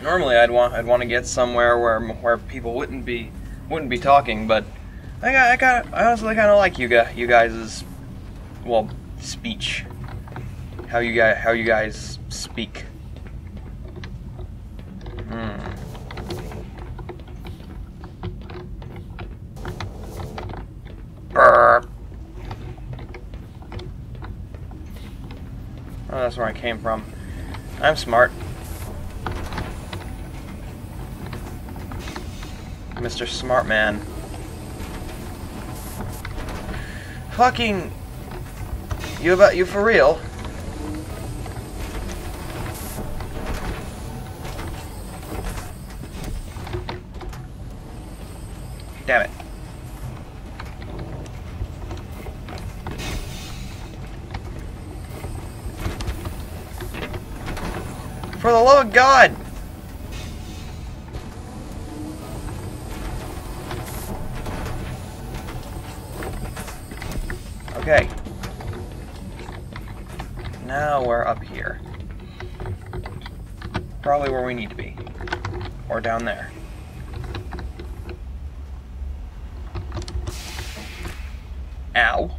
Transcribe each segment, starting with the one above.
Normally I'd want to get somewhere where people wouldn't be talking, but I honestly kind of like you guys' well, speech. How you guys speak. Burp. Oh, that's where I came from. I'm smart. Mr. Smart Man. Fucking... You for real? Damn it. For the love of God! Okay. Now we're up here. Probably where we need to be. Or down there. Ow.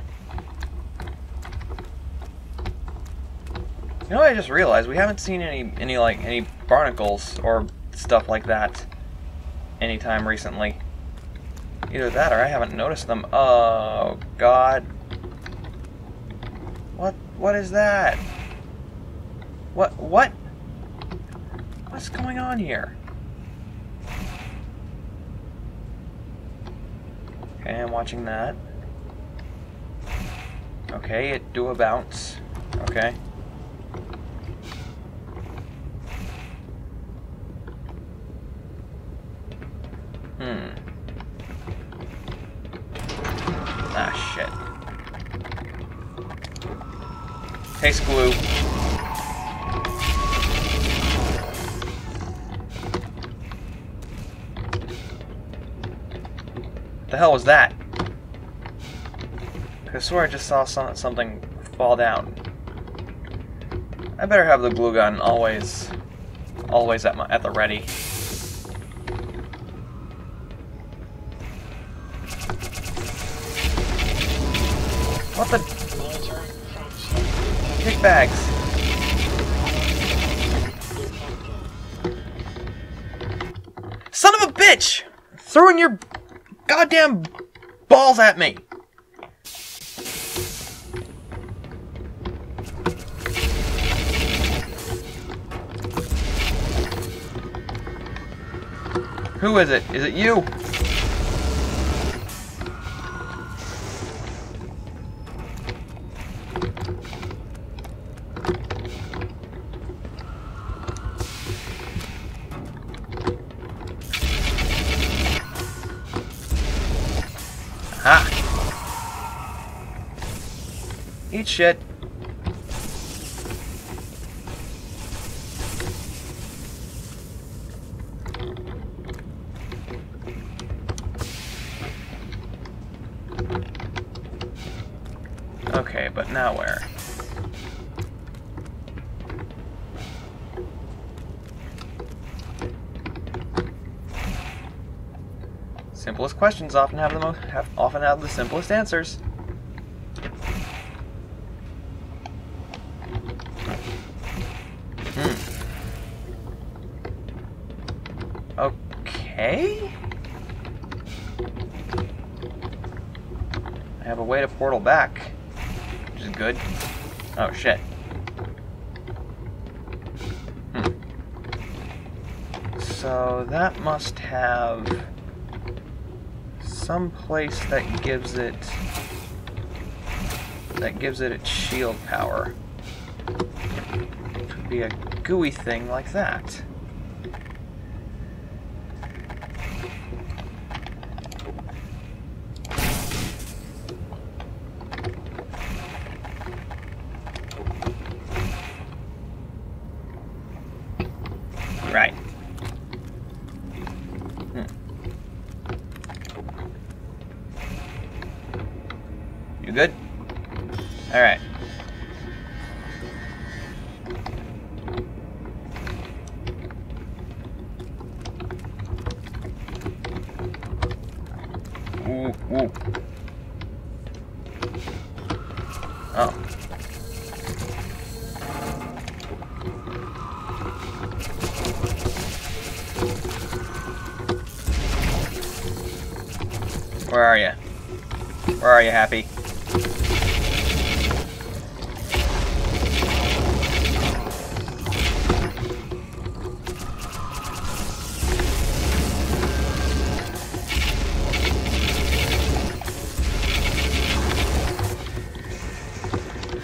You know what I just realized? We haven't seen any barnacles or stuff like that anytime recently. Either that or I haven't noticed them. Oh God. What is that? What? What's going on here? Okay, I'm watching that. Okay, it do a bounce. Okay. Ah, shit. Taste glue. What the hell was that? I swear I just saw something fall down. I better have the glue gun always at the ready. What the? Kick bags. Son of a bitch! Throwing your goddamn balls at me. Who is it? Is it you? Ha! Eat shit. Okay, but now where? Simplest questions often have the simplest answers. Okay. I have a way to portal back, which is good. Oh shit. So that must have some place that gives it its shield power. It could be a gooey thing like that. Right. You good? Alright. Ooh, ooh. Oh. Where are you? Where are you, Happy?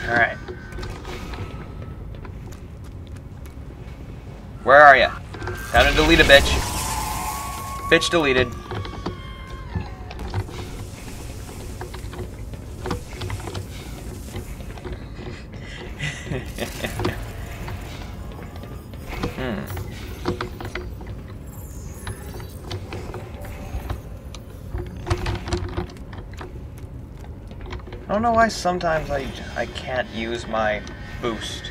Alright. Where are you? Time to delete a bitch. Bitch deleted. I don't know why sometimes I can't use my boost.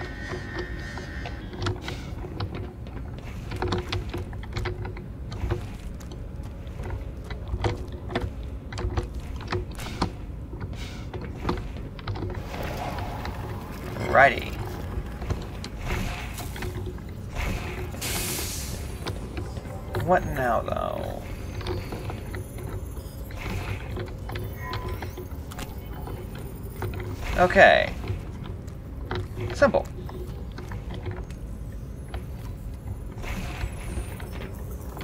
Alrighty. What now, though? Okay. Simple.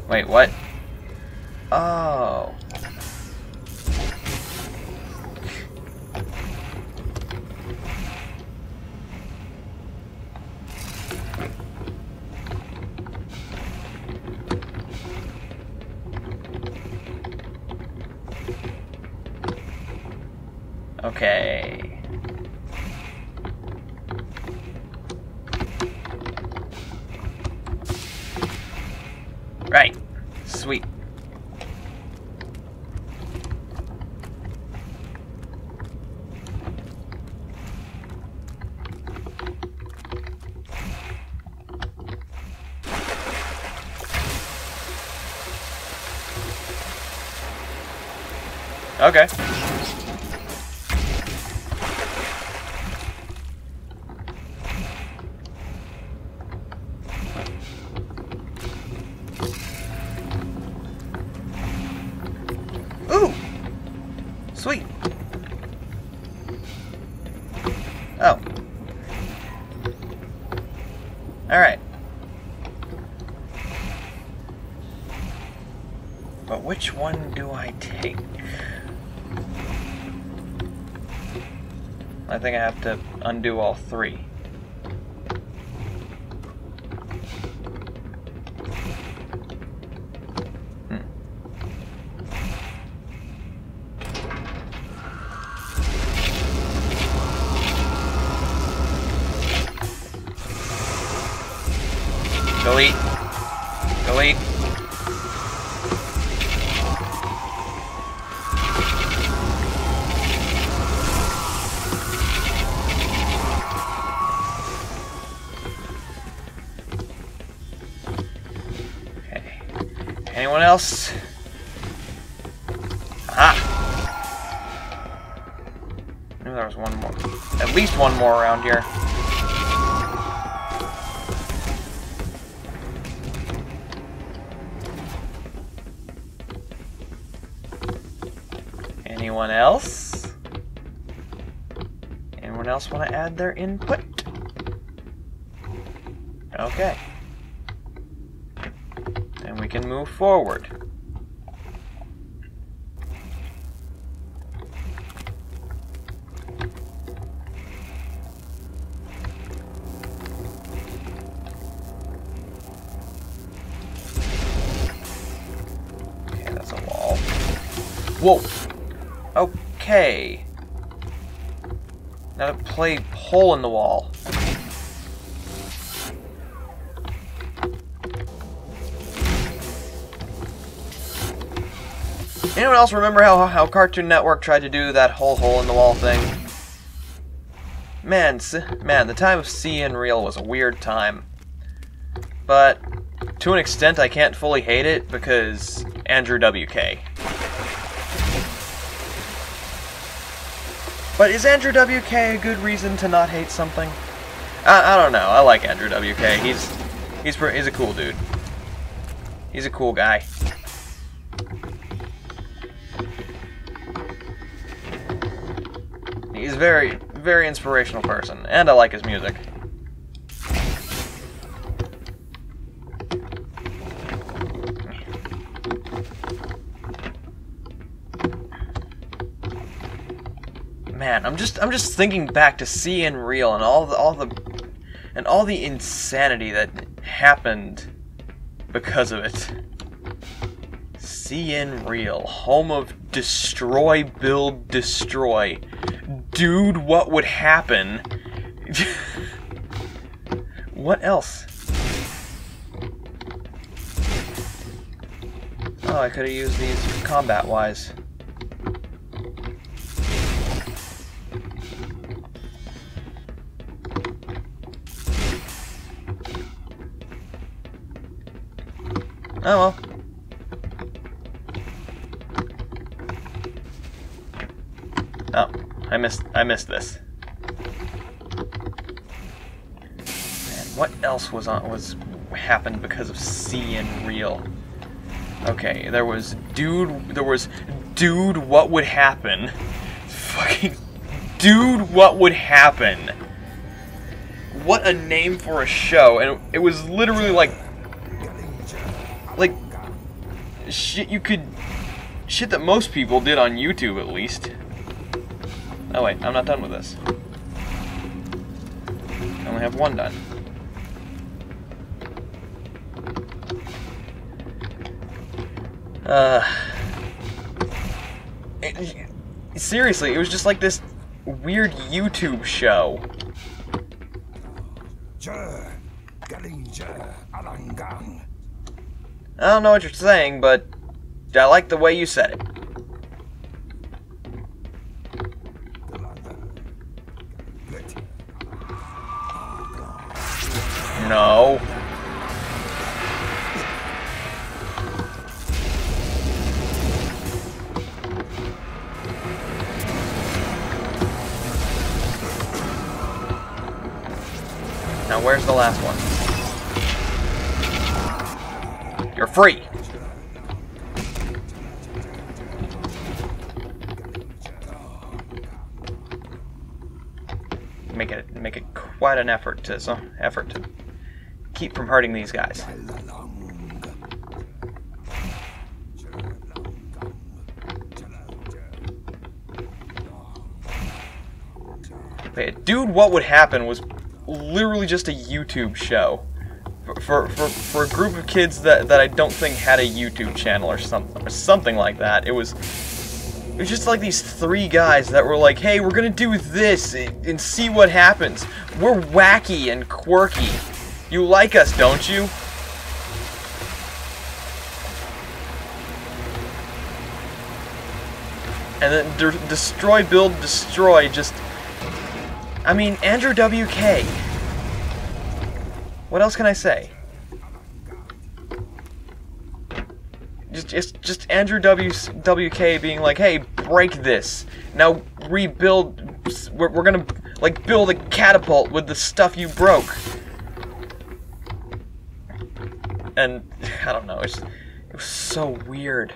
Wait, what? Oh. Okay. Right. Sweet. Okay. Ooh! Sweet. Oh. Alright. But which one do I take? I think I have to undo all three. Delete. Delete. Okay. Anyone else? Aha! I knew there was one more. At least one more around here. Anyone else? Anyone else want to add their input? Okay. And we can move forward. Okay, that's a wall. Whoa! Okay. Now to play hole in the wall. Anyone else remember how Cartoon Network tried to do that whole hole in the wall thing? Man, the time of seeing real was a weird time. But to an extent, I can't fully hate it because Andrew WK. But is Andrew WK a good reason to not hate something? I don't know. I like Andrew WK. He's a cool dude. He's a cool guy. He's a very, very inspirational person, and I like his music. Man, I'm just thinking back to CN Real and all the insanity that happened because of it. CN Real, home of Destroy, Build, Destroy. Dude, what would happen? What else? Oh, I could have used these combat-wise. Oh well. Oh, I missed this. Man, what else happened because of CN Real? Okay, there was dude, what would happen? Fucking dude, what would happen? What a name for a show, and it was literally like shit that most people did on YouTube, at least. Oh wait, I'm not done with this. I only have one done. Seriously, it was just like this weird YouTube show. I don't know what you're saying, but I like the way you said it. No. Now where's the last one? You're free. Make it quite an effort to keep from hurting these guys. Wait, dude, what would happen was literally just a YouTube show for a group of kids that I don't think had a YouTube channel or something like that. It was just like these three guys that were like, hey, we're gonna do this and see what happens. We're wacky and quirky. You like us, don't you? And then Destroy, Build, Destroy, just... I mean, Andrew WK. What else can I say? Just Andrew WK being like, hey, break this. Now rebuild. We're gonna like build a catapult with the stuff you broke. And I don't know. It was so weird.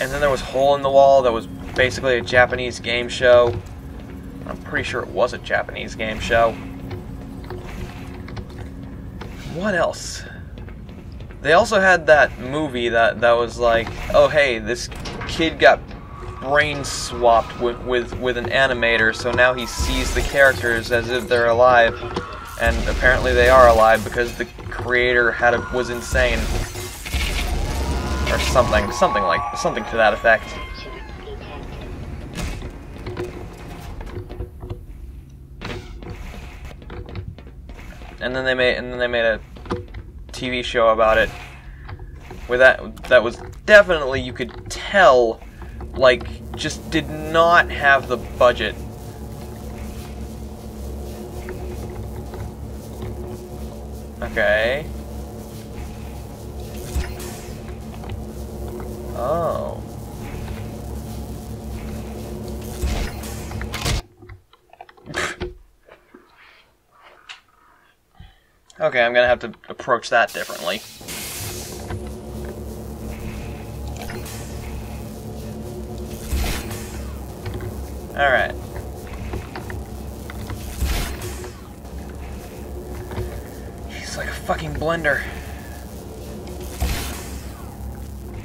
And then there was Hole in the Wall. That was basically a Japanese game show. I'm pretty sure it was a Japanese game show. What else? They also had that movie that was like, oh hey, this kid got brain swapped with an animator, so now he sees the characters as if they're alive, and apparently they are alive because the creator was insane, or something to that effect. And then they made a TV show about it, where that was definitely, you could tell, like, just did not have the budget. Okay. Oh. Okay, I'm gonna have to approach that differently. Alright. He's like a fucking blender.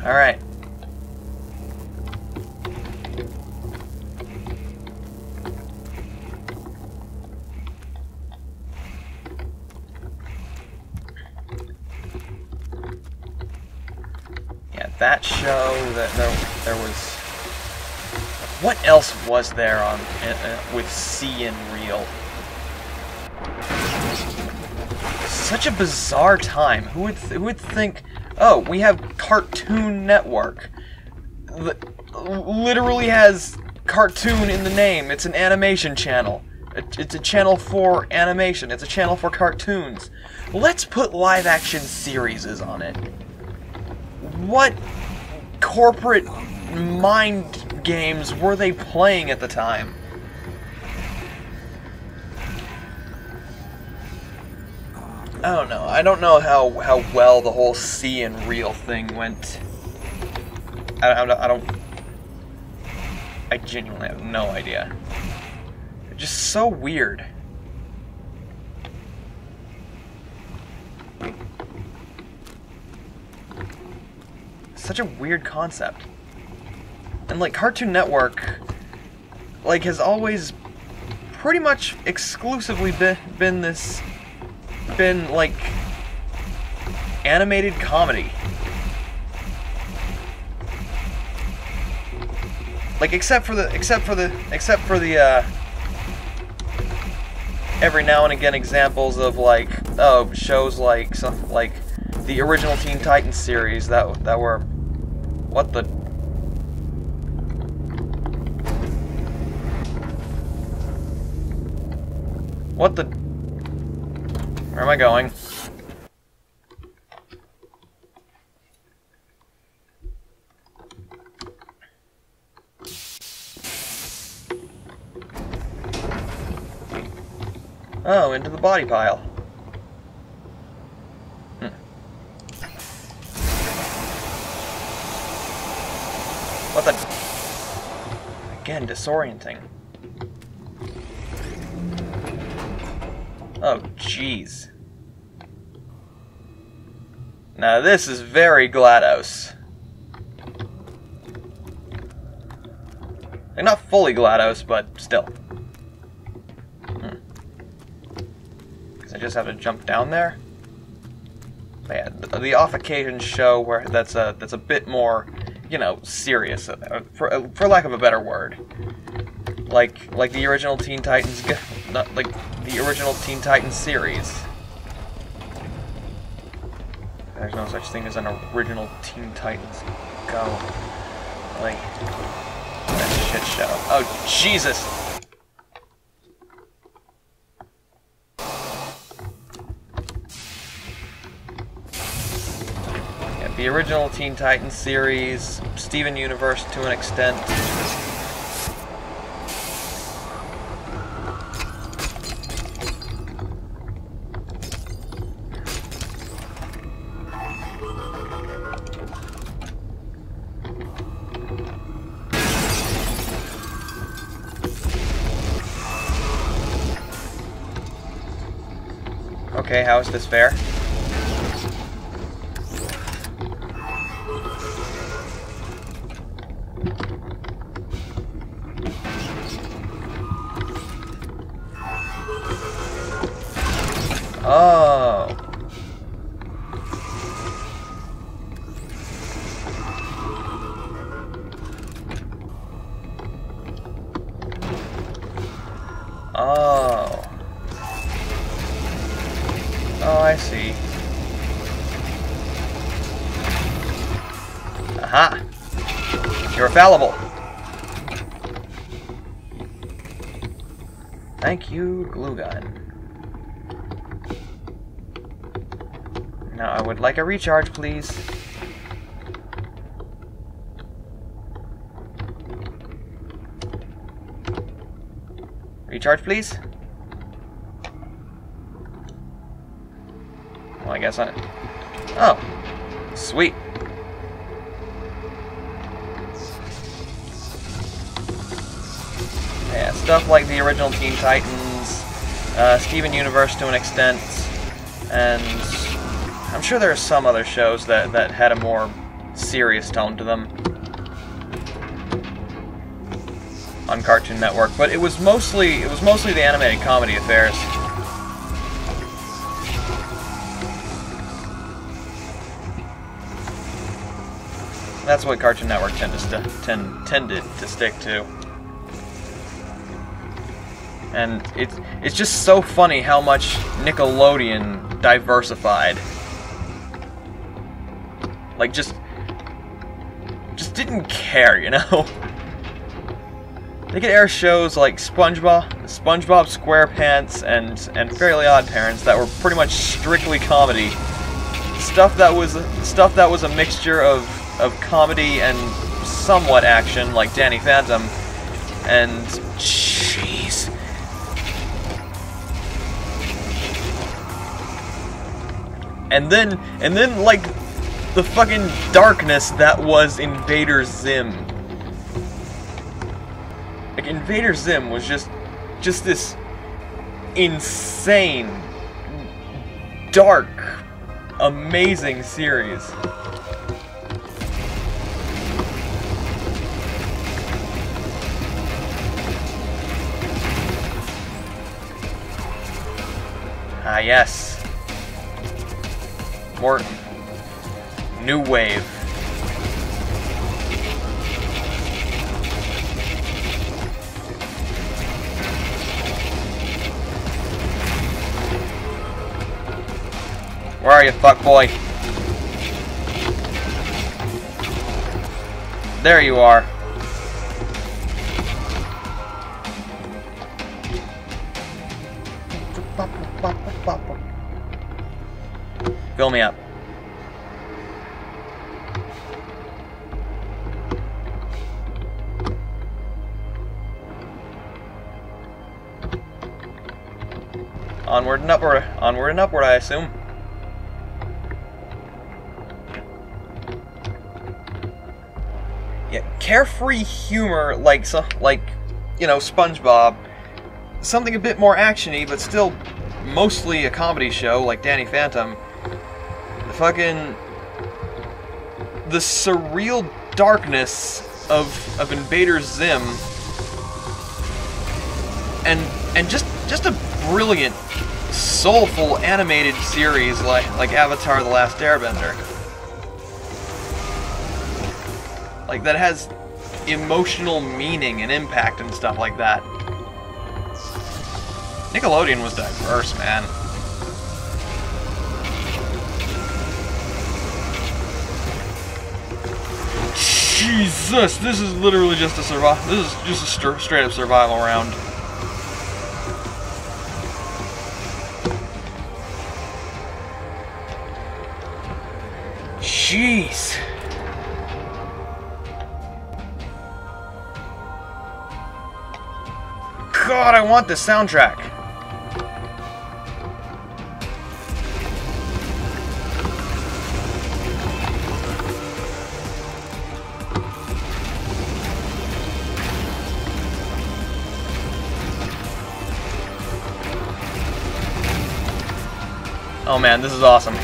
Alright. Yeah, that show, that there was... What else was there on with C and Real? Such a bizarre time. Who would think? Oh, we have Cartoon Network. Literally has cartoon in the name. It's an animation channel. It's a channel for animation. It's a channel for cartoons. Let's put live-action series on it. What corporate mind games were they playing at the time? I don't know. I don't know how well the whole C and Real thing went. I genuinely have no idea. It's just so weird. Such a weird concept. And like Cartoon Network, like, has always pretty much exclusively been like animated comedy. Like except for the every now and again examples of like shows like the original Teen Titans series that were what the. What the... Where am I going? Oh, into the body pile. What the... Again, disorienting. Oh, jeez. Now this is very GLaDOS. Like, not fully GLaDOS, but still. Because I just have to jump down there? But yeah, the off-occasion show where that's a bit more, you know, serious, for lack of a better word. Like the original Teen Titans, not like the original Teen Titans series. There's no such thing as an original Teen Titans Go. Like that shit show. Oh Jesus! Yeah, the original Teen Titans series, Steven Universe to an extent. Okay, how is this fair? Oh. Oh. Oh, I see. Aha! You're fallible. Thank you, glue gun. Now I would like a recharge, please. Recharge, please. guess I... Oh. Sweet. Yeah, stuff like the original Teen Titans, Steven Universe to an extent, and I'm sure there are some other shows that had a more serious tone to them on Cartoon Network, but it was mostly the animated comedy affairs. That's what Cartoon Network tended to stick to. And it's just so funny how much Nickelodeon diversified. Like, just didn't care, you know? They could air shows like SpongeBob SquarePants, and Fairly Odd Parents that were pretty much strictly comedy. Stuff that was a mixture of comedy and somewhat action, like Danny Phantom, and jeez. And then like the fucking darkness that was Invader Zim. Like, Invader Zim was just this insane, dark, amazing series. Ah, yes. More new wave. Where are you, fuckboy? There you are. Fill me up. Onward and upward. Onward and upward, I assume. Yeah, carefree humor, like you know, SpongeBob. Something a bit more actiony, but still mostly a comedy show, like Danny Phantom. The surreal darkness of Invader Zim, and just a brilliant, soulful animated series like Avatar: The Last Airbender. Like, that has emotional meaning and impact and stuff like that. Nickelodeon was diverse, man. Jesus, this is literally just a This is just a straight up survival round. Jeez. God, I want the soundtrack. Oh man, this is awesome.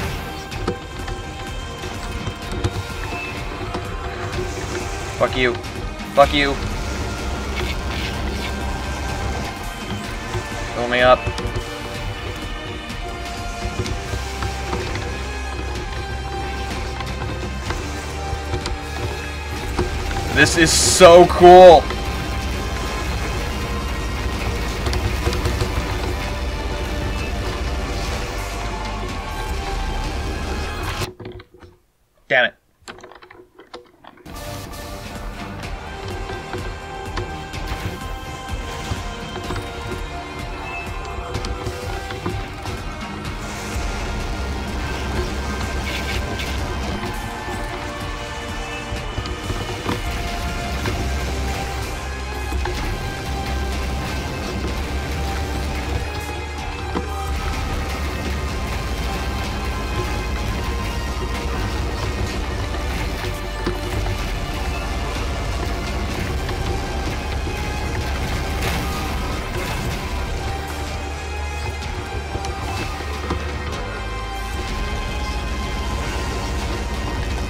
Fuck you. Fuck you. Fill me up. This is so cool. Damn it.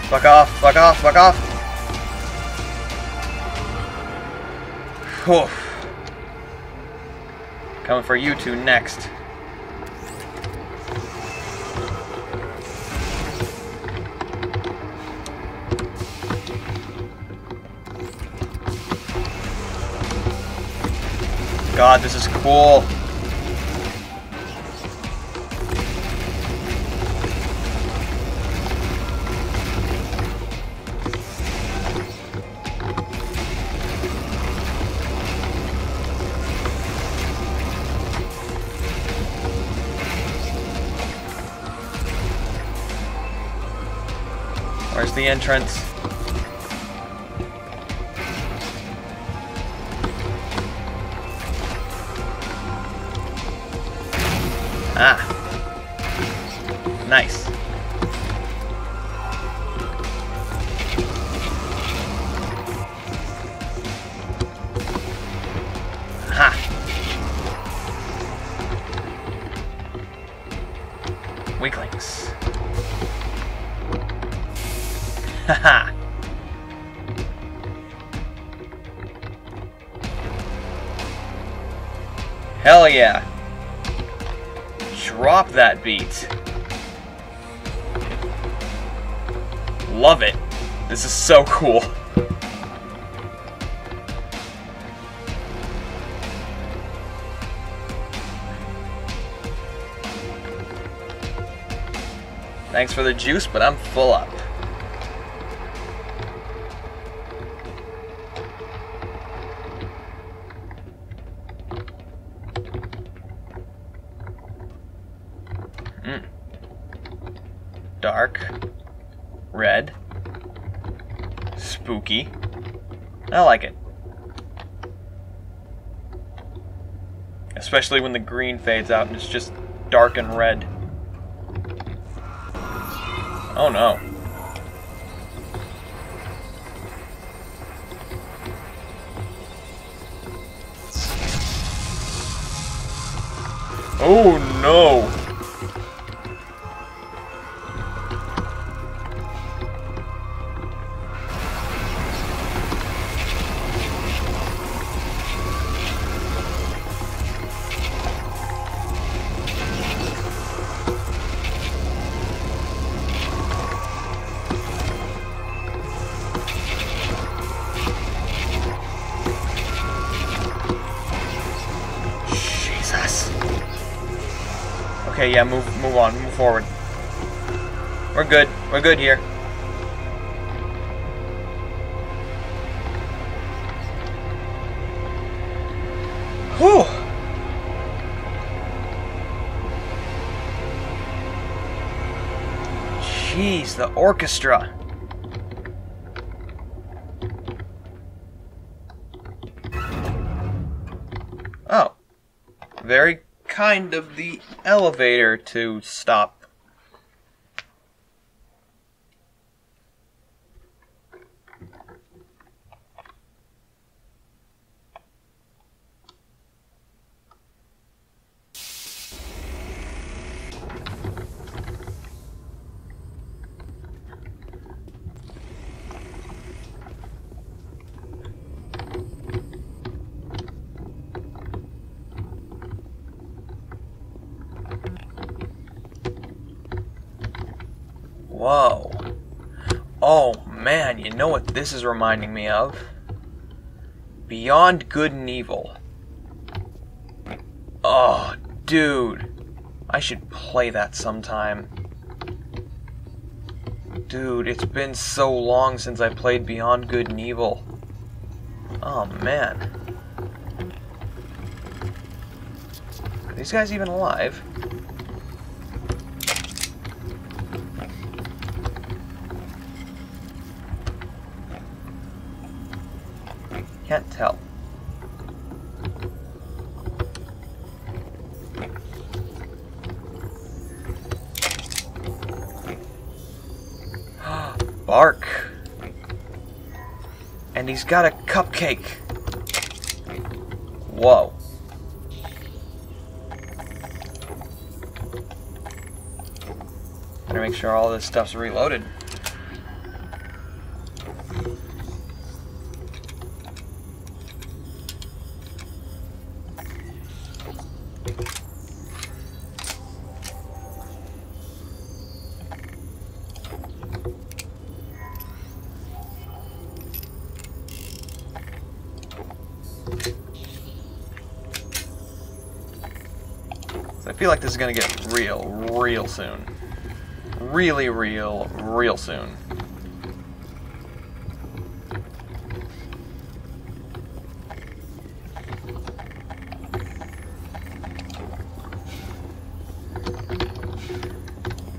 Fuck off, fuck off, fuck off! Whew. Coming for you two next. God, this is cool. Where's the entrance? Ah. Nice. Ha. Weaklings. Haha. Hell yeah. Drop that beat. Love it. This is so cool. Thanks for the juice, but I'm full up. Dark, red, spooky. I like it. Especially when the green fades out and it's just dark and red. Oh no. Oh no. Okay, yeah, move on, move forward. We're good here. Whew. Jeez, the orchestra. Oh. Very kind of the elevator to stop. Whoa. Oh man, you know what this is reminding me of? Beyond Good and Evil. Oh, dude. I should play that sometime. Dude, it's been so long since I played Beyond Good and Evil. Oh man. Are these guys even alive? Can't tell. Bark. And he's got a cupcake. Whoa. Better make sure all this stuff's reloaded. So I feel like this is gonna get real soon. Really real soon.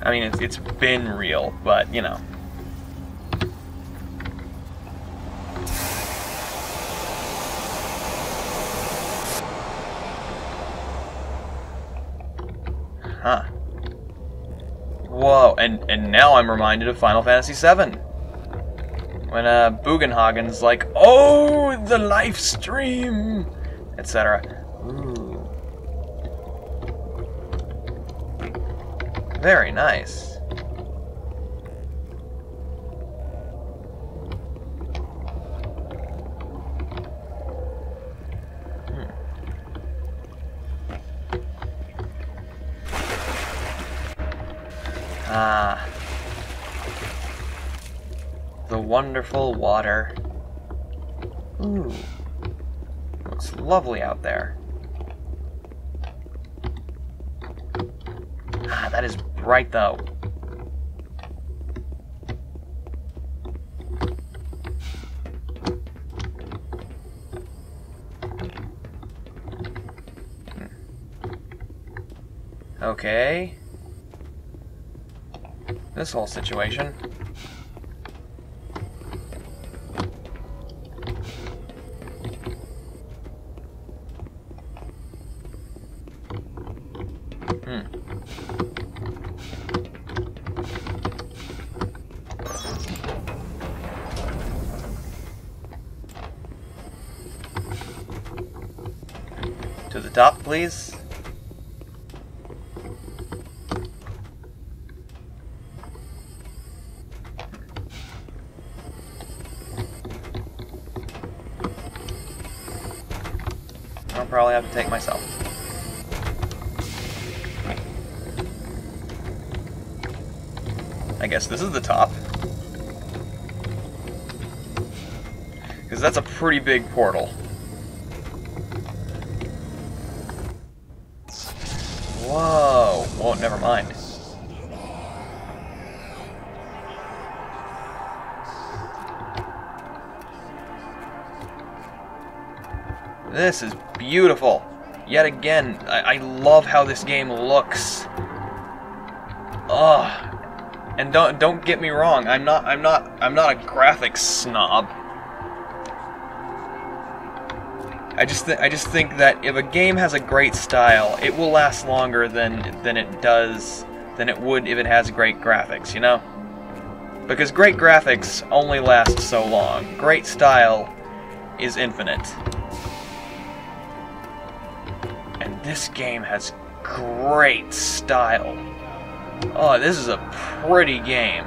I mean, it's been real, but, you know. Huh. Whoa, and now I'm reminded of Final Fantasy VII. When, Bugenhagen's like, oh, the life stream, etc. Ooh. Very nice. Ah. The wonderful water. Ooh. Looks lovely out there. Ah, that is bright though. Okay. This whole situation. To the top, please. I'll probably have to take myself. I guess this is the top. Because that's a pretty big portal. Whoa. Whoa, never mind. This is beautiful. Yet again, I love how this game looks. Ugh. And don't get me wrong, I'm not a graphics snob. I just think that if a game has a great style, it will last longer than it would if it has great graphics, you know? Because great graphics only last so long. Great style is infinite. And this game has great style. Oh, this is a pretty game.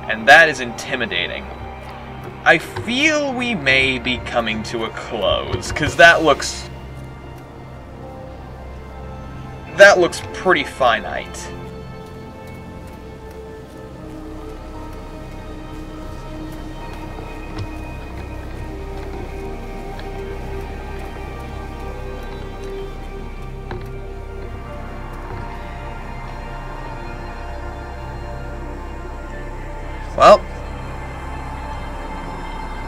And that is intimidating. I feel we may be coming to a close, because that looks pretty finite. Well,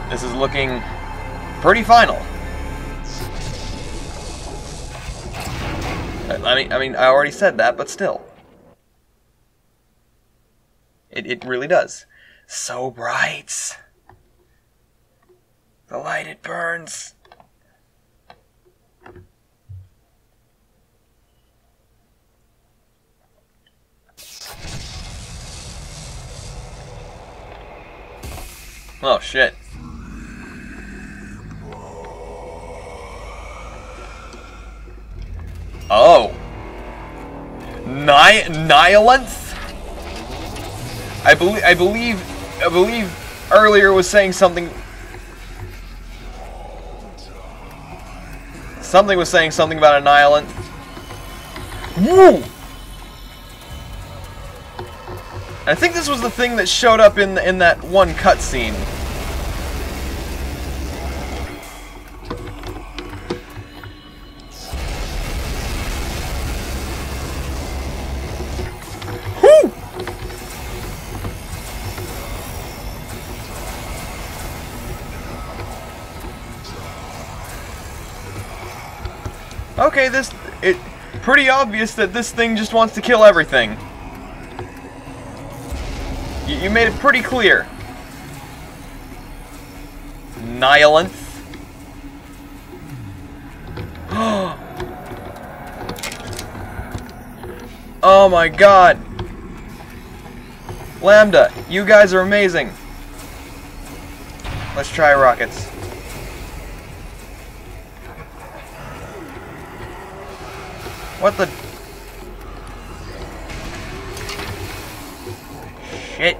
this is looking pretty final. I mean, I already said that, but still. It really does. So bright. The light, it burns. Oh, shit. Oh. Nihilanth? I believe earlier was saying something. Something was saying something about a Nihilanth. Woo! I think this was the thing that showed up in that one cutscene. Okay, it pretty obvious that this thing just wants to kill everything. You made it pretty clear. Nihilanth. Oh my god. Lambda, you guys are amazing. Let's try rockets. What the... Shit.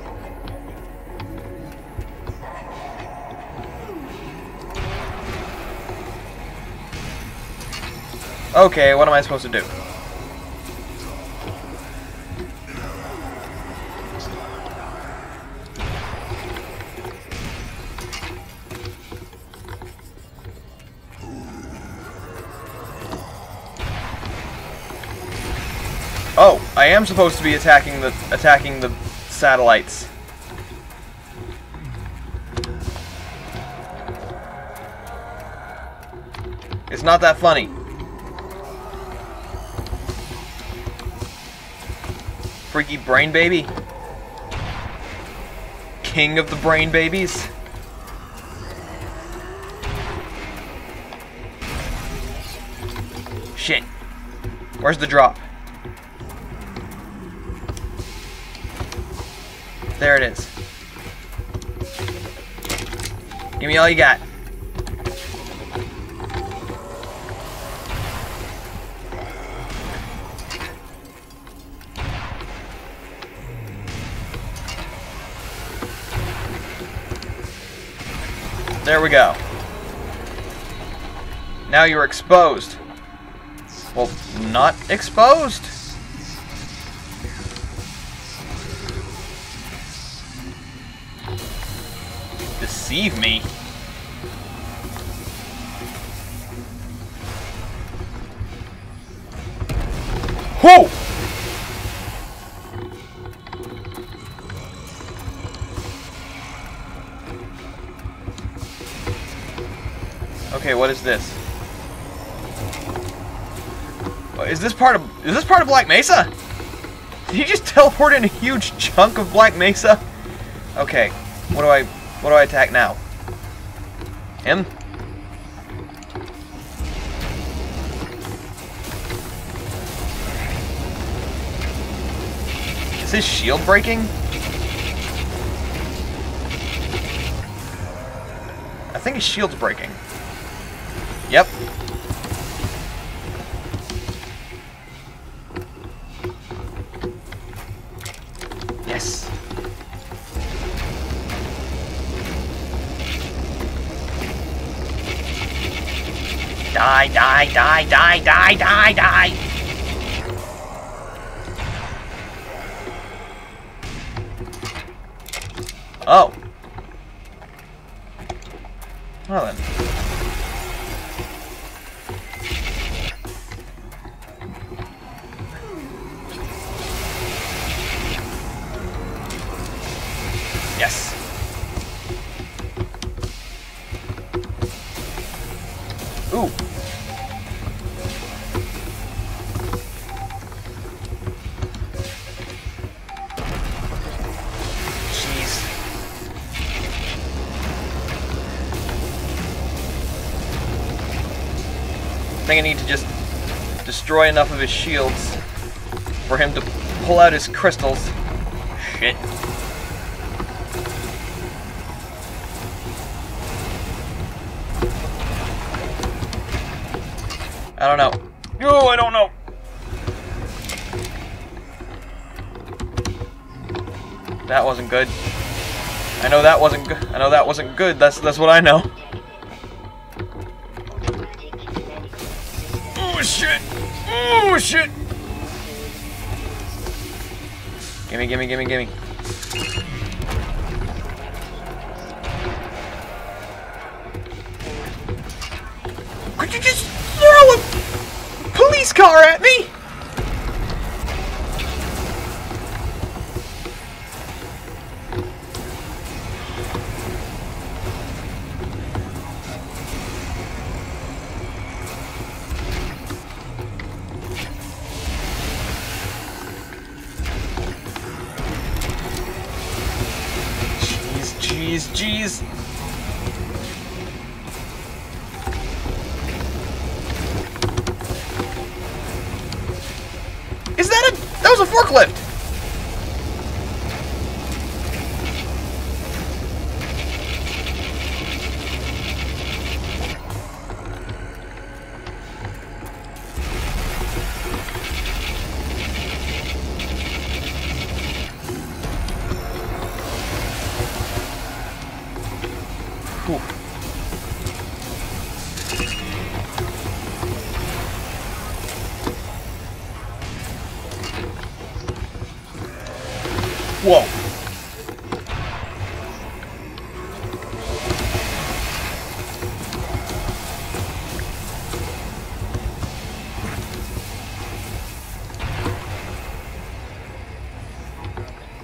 Okay, what am I supposed to do? Oh, I am supposed to be attacking the satellites. It's not that funny. Freaky brain baby. King of the brain babies. Shit. Where's the drop? There it is. Give me all you got. There we go. Now you're exposed. Well, not exposed. Deceive me. Whoa! Okay, what is this? Is this part of Black Mesa? Did he just teleport in a huge chunk of Black Mesa? Okay, what do I attack now? Him? Is his shield breaking? I think his shield's breaking. Yep. Yes. Die, die, die, die, die, die, die! Oh. Well then. Yes. Ooh. Jeez. I think I need to just destroy enough of his shields for him to pull out his crystals. Shit. I don't know. Oh, I don't know. That wasn't good. I know that wasn't good. I know that wasn't good. That's what I know. Oh shit! Oh shit! Gimme, gimme, gimme, gimme. Could you just throw a police car at me? jeez. Is that a... That was a forklift! Whew. Whoa.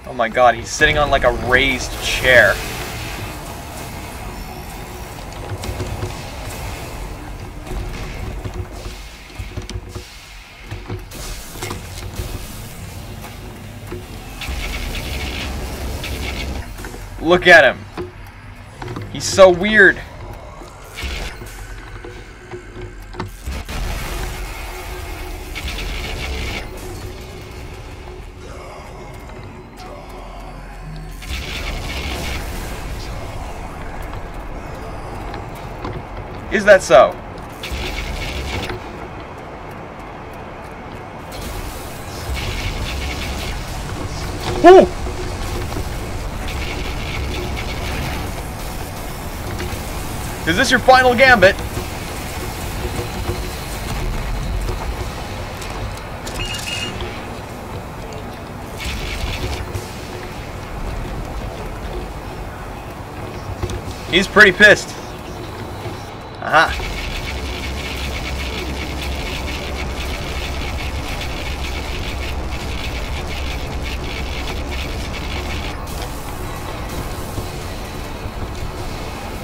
Oh my god, he's sitting on like a raised chair. Look at him. He's so weird. Is that so? Woo! Is this your final gambit? He's pretty pissed. Aha.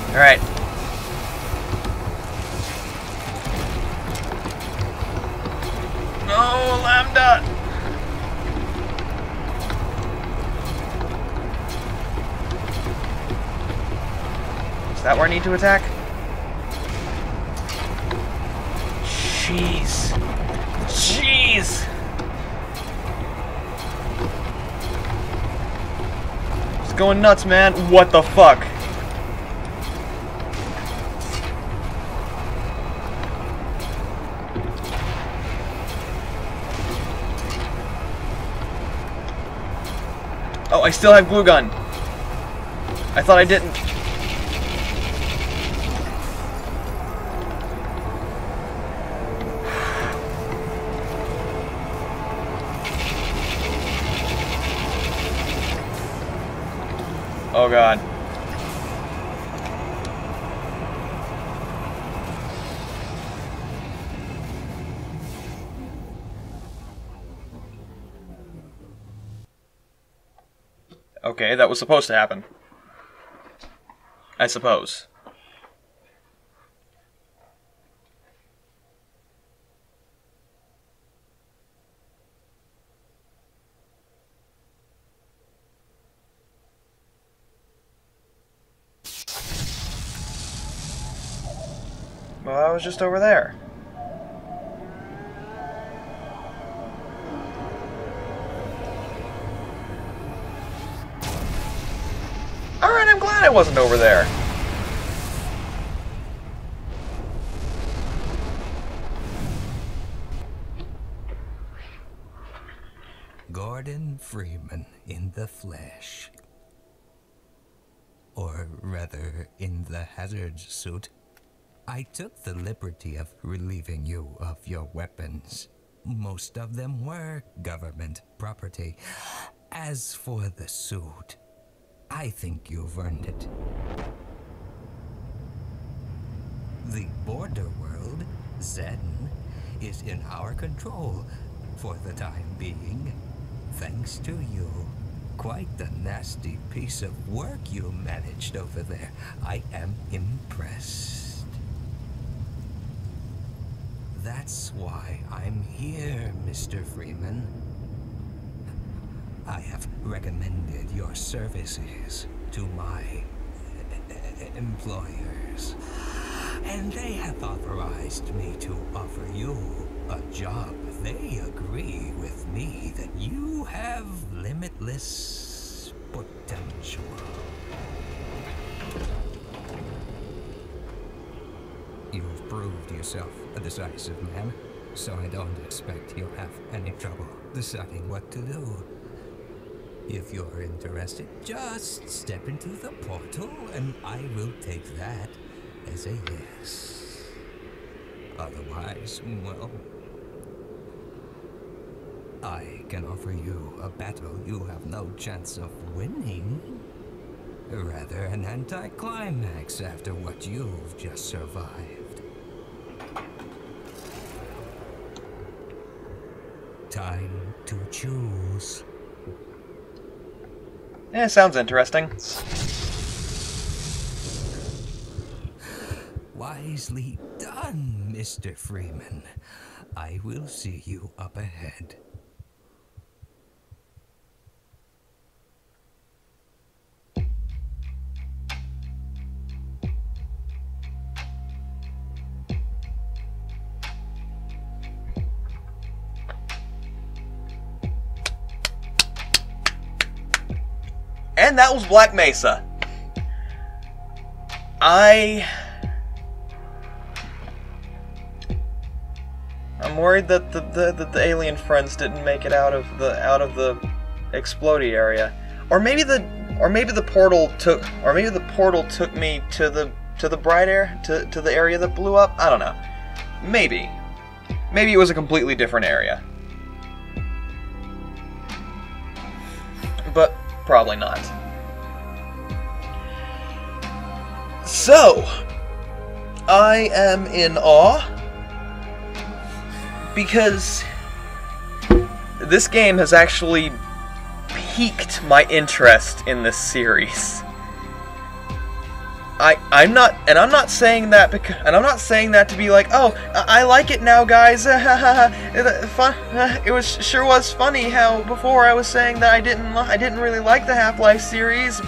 All right. No, Lambda! Is that where I need to attack? Jeez. Jeez! It's going nuts, man. What the fuck? Oh, I still have glue gun. I thought I didn't. Oh god. Okay, that was supposed to happen. I suppose. Well, I was just over there. Alright, I'm glad I wasn't over there. Gordon Freeman in the flesh. Or rather, in the hazard suit. I took the liberty of relieving you of your weapons. Most of them were government property. As for the suit, I think you've earned it. The border world, Zen, is in our control for the time being. Thanks to you. Quite the nasty piece of work you managed over there. I am impressed. That's why I'm here, Mr. Freeman. I have recommended your services to my employers. And they have authorized me to offer you a job. They agree with me that you have limitless potential. You've proved yourself a decisive man, so I don't expect you'll have any trouble deciding what to do. If you're interested, just step into the portal and I will take that as a yes. Otherwise, well, I can offer you a battle you have no chance of winning. Rather an anticlimax after what you've just survived. Time to choose. Yeah, sounds interesting. Wisely done, Mr. Freeman. I will see you up ahead. And that was Black Mesa. I'm worried that the alien friends didn't make it out of the explodey area, or maybe the portal took me to the bright air, to the area that blew up. I don't know. Maybe it was a completely different area, but probably not. So, I am in awe because this game has actually piqued my interest in this series. I'm not saying that to be like, oh, I like it now, guys. It sure was funny how before I was saying that I didn't really like the Half-Life series.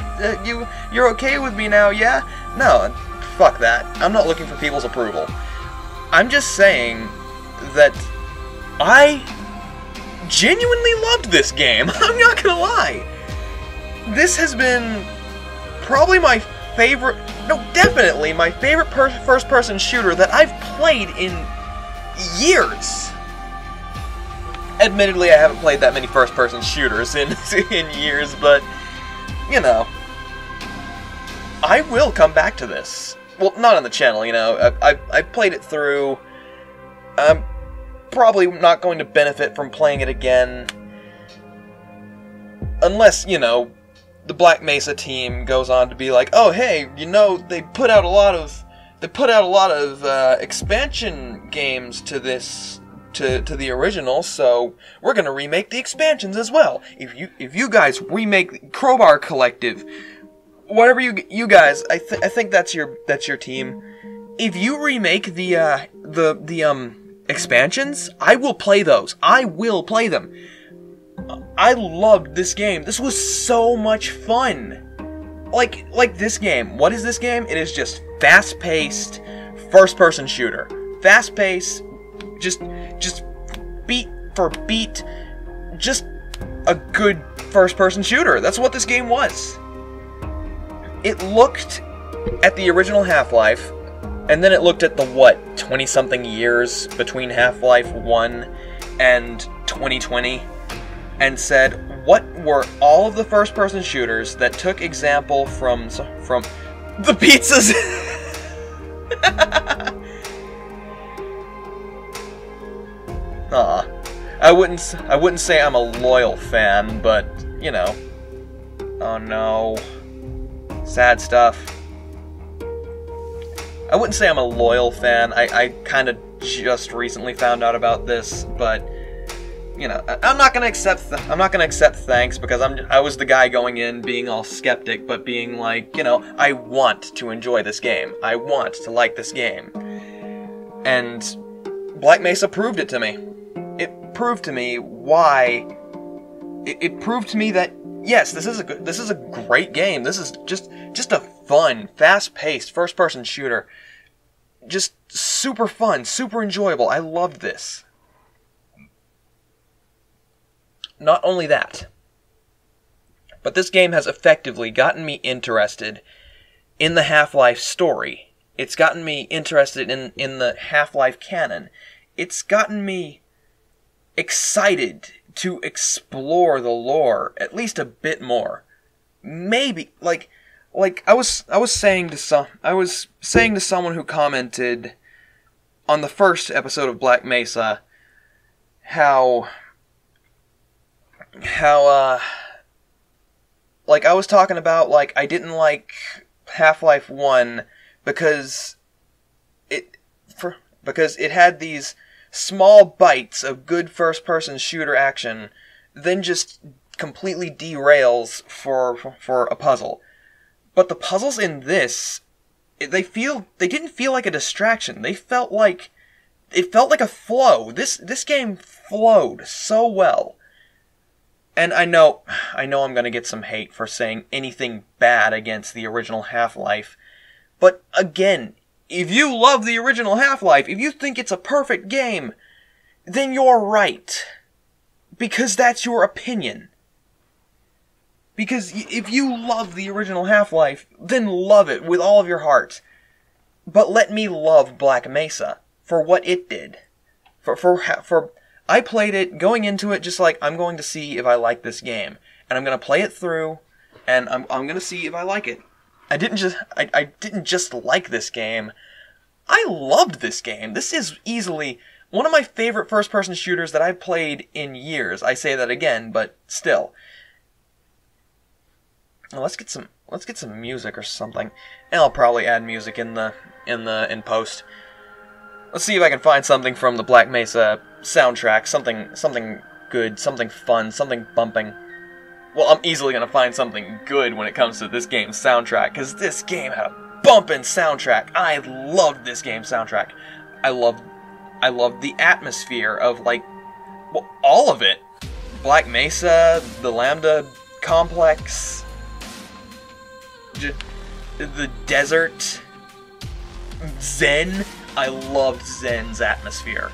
You're okay with me now, yeah? No, fuck that. I'm not looking for people's approval. I'm just saying that I genuinely loved this game. I'm not gonna lie. This has been probably my favorite, no, definitely my favorite first-person shooter that I've played in years. Admittedly, I haven't played that many first-person shooters in years, but, you know, I will come back to this. Well, not on the channel, you know. I've played it through. I'm probably not going to benefit from playing it again, unless, you know, the Black Mesa team goes on to be like, oh hey, you know, they put out a lot of expansion games to the original, so we're gonna remake the expansions as well. If you guys remake Crowbar Collective, whatever you guys, I think that's your team. If you remake the expansions, I will play those. I will play them. I loved this game. This was so much fun. Like this game. What is this game? It is just fast-paced first-person shooter. Fast-paced, just beat for beat, just a good first-person shooter. That's what this game was. It looked at the original Half-Life, and then it looked at the, 20-something years between Half-Life 1 and 2020, and said, what were all of the first-person shooters that took example from the pizzas? Aw. I wouldn't say I'm a loyal fan, but, you know. Oh no. Sad stuff. I wouldn't say I'm a loyal fan. I kind of just recently found out about this, but you know, I'm not gonna accept thanks, because I was the guy going in being all skeptic, but being like, you know, I want to enjoy this game. I want to like this game. And Black Mesa proved it to me. It proved to me why. It proved to me that yes, this is a great game. This is just a fun, fast-paced, first-person shooter. Just super fun, super enjoyable. I loved this. Not only that, but this game has effectively gotten me interested in the Half-Life story. It's gotten me interested in the Half-Life canon. It's gotten me excited to explore the lore at least a bit more. Maybe, like I was saying to someone who commented on the first episode of Black Mesa how like I was talking about, like, I didn't like Half-Life 1 because it had these small bites of good first-person shooter action, then just completely derails for a puzzle. But the puzzles in this, they didn't feel like a distraction. It felt like a flow. This game flowed so well. And I know I'm going to get some hate for saying anything bad against the original Half-Life. But again, if you love the original Half-Life, if you think it's a perfect game, then you're right. Because that's your opinion. Because if you love the original Half-Life, then love it with all of your heart. But let me love Black Mesa for what it did. I played it, going into it, just like, I'm going to see if I like this game. And I'm going to play it through, and I'm going to see if I like it. I didn't just like this game. I loved this game. This is easily one of my favorite first-person shooters that I've played in years. I say that again, but still. Well, let's get some music or something. And I'll probably add music in post. Let's see if I can find something from the Black Mesa soundtrack, something good, something fun, something bumping. Well, I'm easily gonna find something good when it comes to this game's soundtrack, because this game had a bumpin' soundtrack. I loved this game's soundtrack. I loved the atmosphere of, like, well, all of it. Black Mesa, the Lambda complex, the desert, Zen. I loved Zen's atmosphere.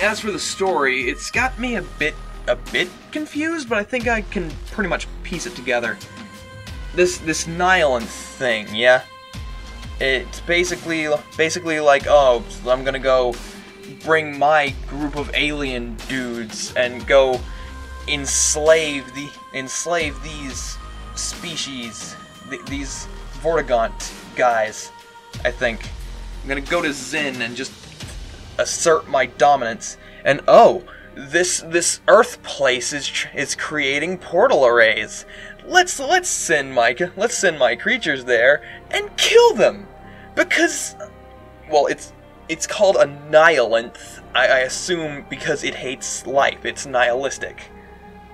As for the story, it's got me a bit confused, but I think I can pretty much piece it together. This Nihilanth thing, yeah? It's basically like, oh, I'm gonna go bring my group of alien dudes and go enslave these species, these Vortigaunt guys, I think. I'm gonna go to Zen and just assert my dominance, and oh, this Earth place is creating portal arrays. Let's send my creatures there and kill them, because, well, it's called a Nihilanth. I assume because it hates life. It's nihilistic.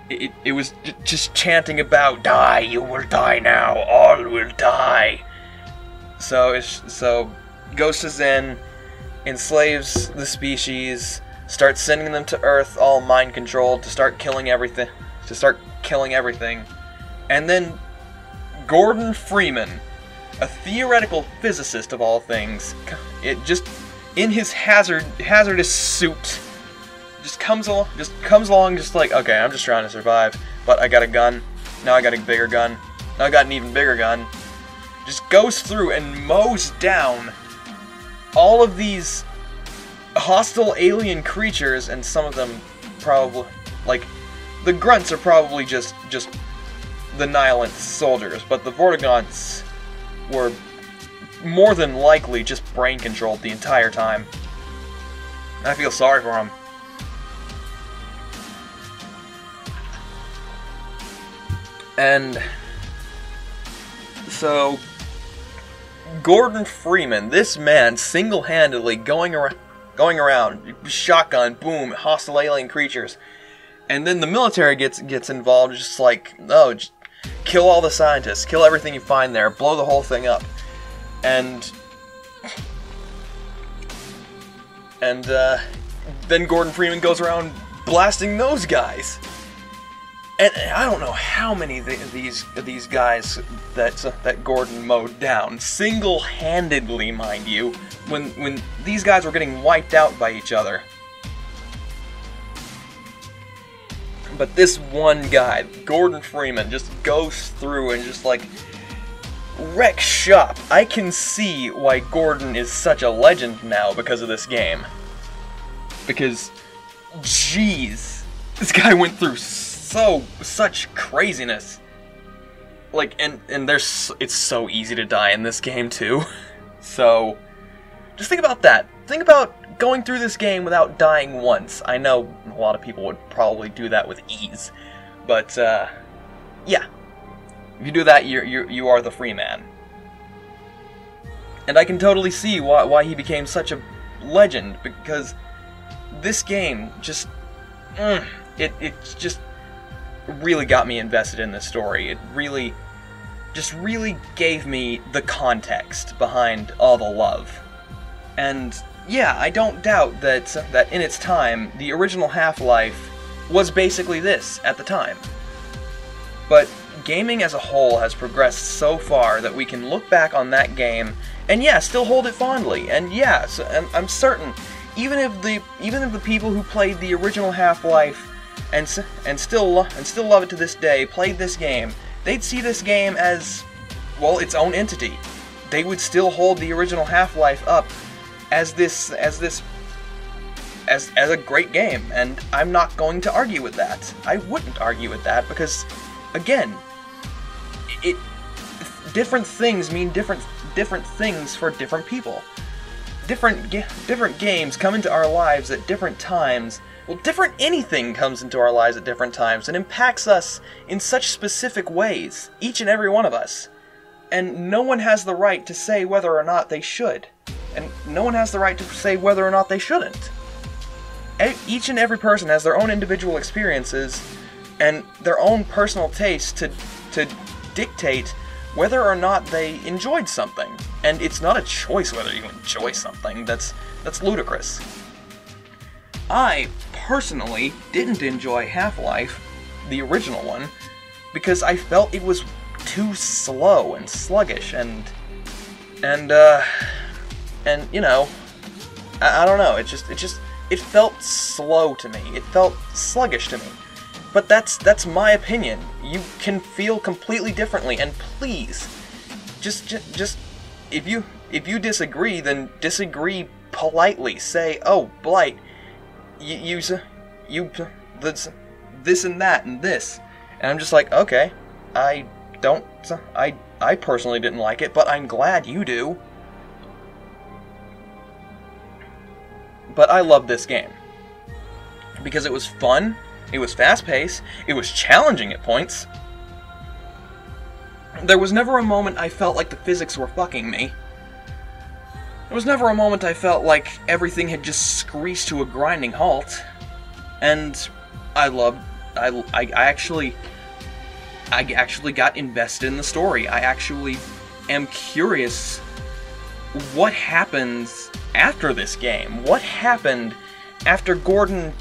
It was just chanting about, die, you will die now, all will die. So goes to Zen, enslaves the species, starts sending them to Earth, all mind controlled, to start killing everything. And then Gordon Freeman, a theoretical physicist of all things, in his hazardous suit, just comes along, just like, okay, I'm just trying to survive, but I got a gun, now I got a bigger gun, now I got an even bigger gun. Just goes through and mows down all of these hostile alien creatures, and some of them probably, like, the grunts are probably just the Nihilanth soldiers, but the Vortigaunts were more than likely just brain controlled the entire time. I feel sorry for them. And so Gordon Freeman, this man, single-handedly going around, shotgun, boom, hostile alien creatures, and then the military gets involved, just like, oh, just kill all the scientists, kill everything you find there, blow the whole thing up, and then Gordon Freeman goes around blasting those guys. And I don't know how many of these guys that Gordon mowed down, single-handedly, mind you, when these guys were getting wiped out by each other. But this one guy, Gordon Freeman, just goes through and just, like, wrecks shop. I can see why Gordon is such a legend now because of this game. Because, jeez, this guy went through such craziness. Like, and it's so easy to die in this game, too. So, just think about that. Think about going through this game without dying once. I know a lot of people would probably do that with ease, but yeah, if you do that, you are the free man. And I can totally see why he became such a legend, because this game just it just really got me invested in this story. It really gave me the context behind all the love. And yeah, I don't doubt that in its time, the original Half-Life was basically this at the time. But gaming as a whole has progressed so far that we can look back on that game and yeah, still hold it fondly. And yeah, and I'm certain, even if the people who played the original Half-Life and still love it to this day played this game, they'd see this game as, well, its own entity. They would still hold the original Half-Life up as a great game, and I'm not going to argue with that. I wouldn't argue with that because, again, different things mean different things for different people. Different games come into our lives at different times. Well, anything comes into our lives at different times and impacts us in such specific ways, each and every one of us. And no one has the right to say whether or not they should. And no one has the right to say whether or not they shouldn't. Each and every person has their own individual experiences and their own personal taste to dictate whether or not they enjoyed something. And it's not a choice whether you enjoy something. That's ludicrous. I personally didn't enjoy Half-Life, the original one, because I felt it was too slow and sluggish and you know, I don't know, it felt slow to me. It felt sluggish to me. But that's my opinion. You can feel completely differently, and please, just if you disagree, then disagree politely. Say, "Oh, Blight, you this and that and this," and I'm just like, okay, I personally didn't like it, but I'm glad you do. But I love this game because it was fun, it was fast-paced, it was challenging at points. There was never a moment I felt like the physics were fucking me. There was never a moment I felt like everything had just screeched to a grinding halt. And I actually got invested in the story. I actually am curious what happens after this game. What happened after Gordon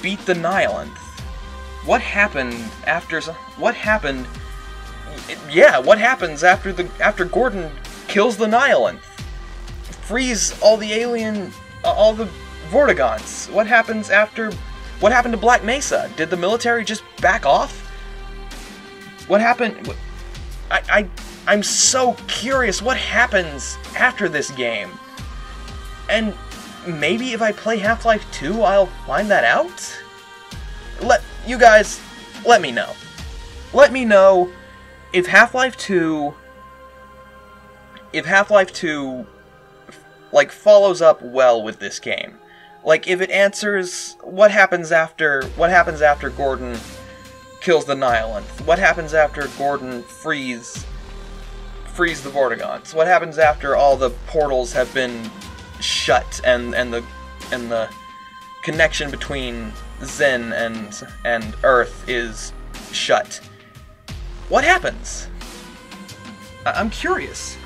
beat the Nihilanth? What happened after? What happened? Yeah, what happens after Gordon kills the Nihilanth? Frees all the all the Vortigaunts. What happens after? What happened to Black Mesa? Did the military just back off? What happened? I'm so curious what happens after this game. And maybe if I play Half-Life 2, I'll find that out? You guys, let me know. Let me know if Half-Life 2... like, follows up well with this game. Like, if it answers what happens after Gordon kills the Nihilanth. What happens after Gordon frees the Vortigaunts? What happens after all the portals have been shut and the connection between Zen and Earth is shut? What happens? I'm curious.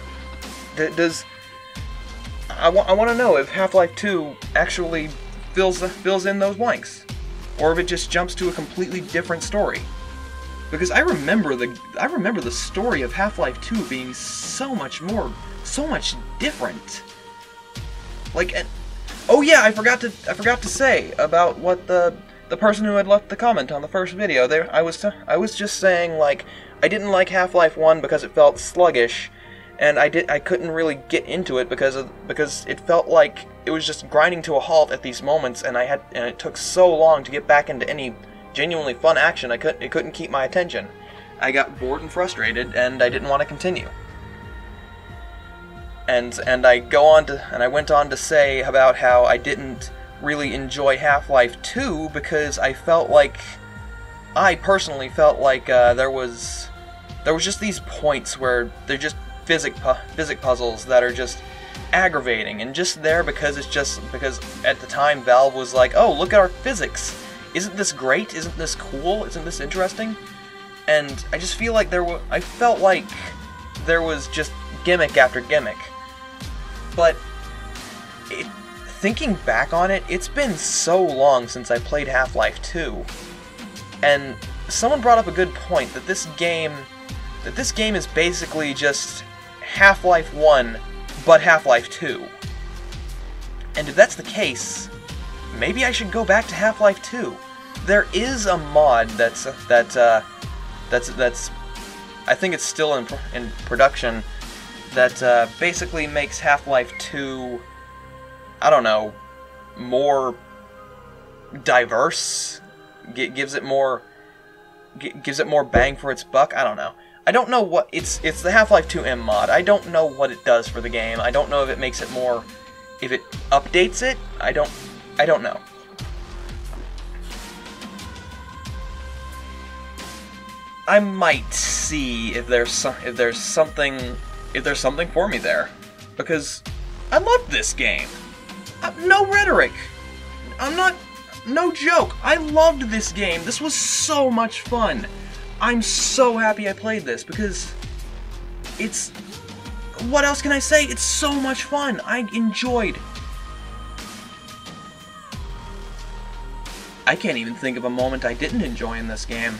I want to know if Half-Life 2 actually fills in those blanks, or if it just jumps to a completely different story. because I remember the story of Half-Life 2 being so much different. Like, oh yeah, I forgot to say about what the person who had left the comment on the first video there. I was just saying, like, I didn't like Half-Life 1 because it felt sluggish, and I couldn't really get into it because it felt like it was just grinding to a halt at these moments, and it took so long to get back into any genuinely fun action. It couldn't keep my attention. I got bored and frustrated, and I didn't want to continue. And I went on to say about how I didn't really enjoy Half-Life 2 because I personally felt like there was just these points where they're just physics puzzles that are just aggravating and just there because at the time Valve was like, oh, look at our physics. Isn't this great? Isn't this cool? Isn't this interesting? And I just feel like I felt like there was just gimmick after gimmick. But thinking back on it, it's been so long since I played Half-Life 2. And someone brought up a good point that this game is basically just Half-Life 1, but Half-Life 2. And if that's the case, maybe I should go back to Half-Life 2. There is a mod that's I think it's still in production, that basically makes Half-Life 2, I don't know, more diverse, gives it more bang for its buck. I don't know. I don't know what it's the Half-Life 2M mod. I don't know what it does for the game. I don't know if it makes it more, if it updates it. I don't know. I might see if there's something for me there, because I loved this game. No rhetoric. No joke. I loved this game. This was so much fun. I'm so happy I played this because what else can I say? It's so much fun. I enjoyed. I can't even think of a moment I didn't enjoy in this game.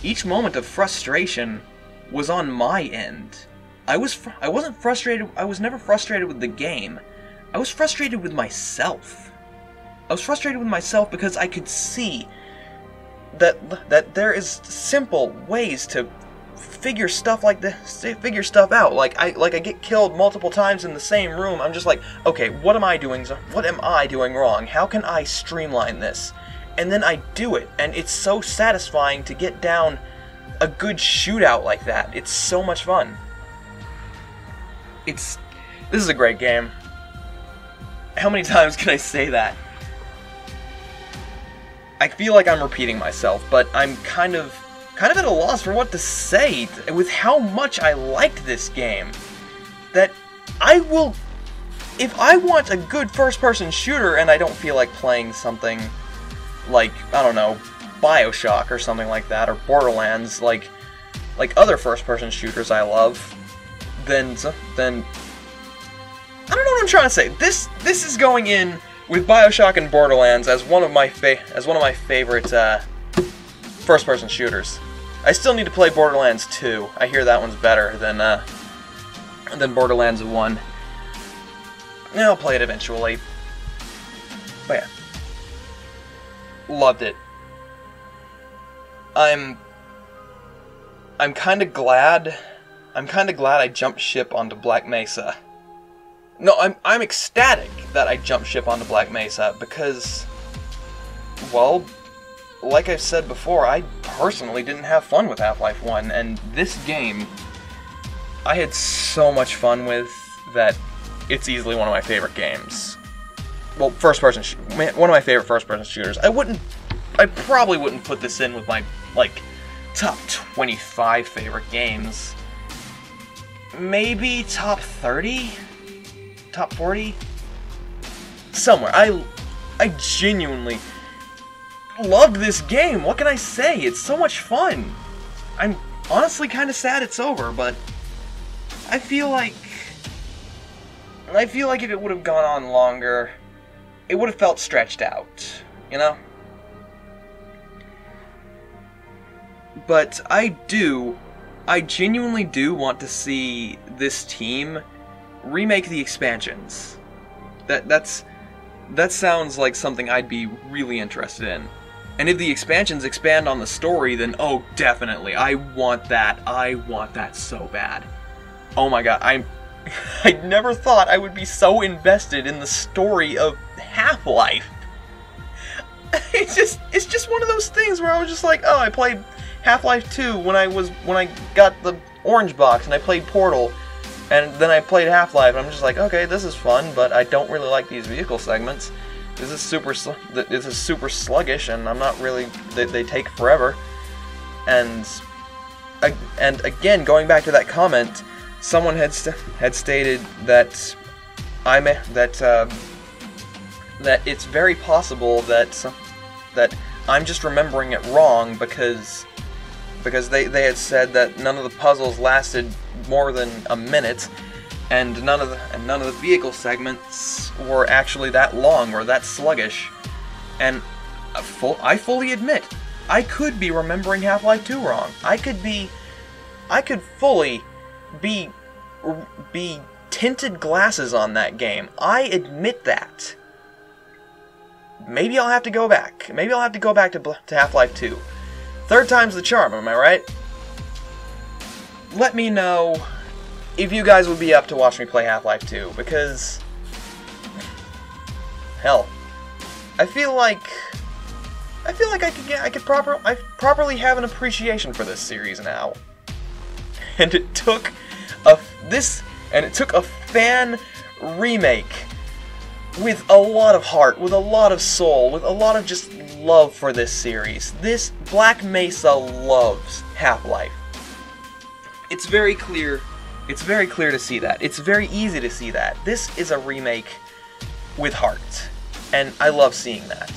Each moment of frustration was on my end. I wasn't frustrated. I was never frustrated with the game. I was frustrated with myself. I was frustrated with myself because I could see that there is simple ways to figure stuff like this, figure stuff out. Like I get killed multiple times in the same room. I'm just like, okay, what am I doing wrong? How can I streamline this? And then I do it, and it's so satisfying to get down a good shootout like that. It's so much fun. This is a great game. How many times can I say that? I feel like I'm repeating myself, but I'm kind of at a loss for what to say with how much I liked this game. That I will, if I want a good first-person shooter and I don't feel like playing something like, I don't know, BioShock or something like that, or Borderlands, like other first-person shooters I love, then I don't know what I'm trying to say. This is going in with BioShock and Borderlands as one of my favorite first-person shooters. I still need to play Borderlands 2. I hear that one's better than Borderlands 1. Yeah, I'll play it eventually. But yeah, loved it. I'm kind of glad I jumped ship onto Black Mesa. No, I'm ecstatic that I jumped ship onto Black Mesa because, well, like I've said before, I personally didn't have fun with Half-Life 1, and this game I had so much fun with that it's easily one of my favorite games. Well, one of my favorite first-person shooters. I probably wouldn't put this in with my, like, top 25 favorite games. Maybe top 30? Top 40? Somewhere. I genuinely loved this game. What can I say? It's so much fun. I'm honestly kind of sad it's over, but I feel like if it would have gone on longer, it would have felt stretched out, you know? But I genuinely do want to see this team remake the expansions. That sounds like something I'd be really interested in. And if the expansions expand on the story, then oh, definitely, I want that. I want that so bad. Oh my god, I never thought I would be so invested in the story of Half-Life. It's just one of those things where I was just like, oh, I played Half-Life 2 when I got the orange box, and I played Portal, and then I played Half-Life, and I'm just like, okay, this is fun, but I don't really like these vehicle segments. This is super sluggish, and I'm not really. They take forever. And again, going back to that comment, someone had stated that that it's very possible that I'm just remembering it wrong because they had said that none of the puzzles lasted more than a minute, and none of the vehicle segments were actually that long or that sluggish. And I fully admit, I could be remembering Half-Life 2 wrong. I could fully be tinted glasses on that game. I admit that. Maybe I'll have to go back. Maybe I'll have to go back to Half-Life 2. Third time's the charm, am I right? Let me know if you guys would be up to watch me play Half-Life 2, because hell, I feel like I properly have an appreciation for this series now. And it took a fan remake with a lot of heart, with a lot of soul, with a lot of just love for this series. This Black Mesa loves Half-Life. It's very clear to see that. It's very easy to see that. This is a remake with heart. And I love seeing that.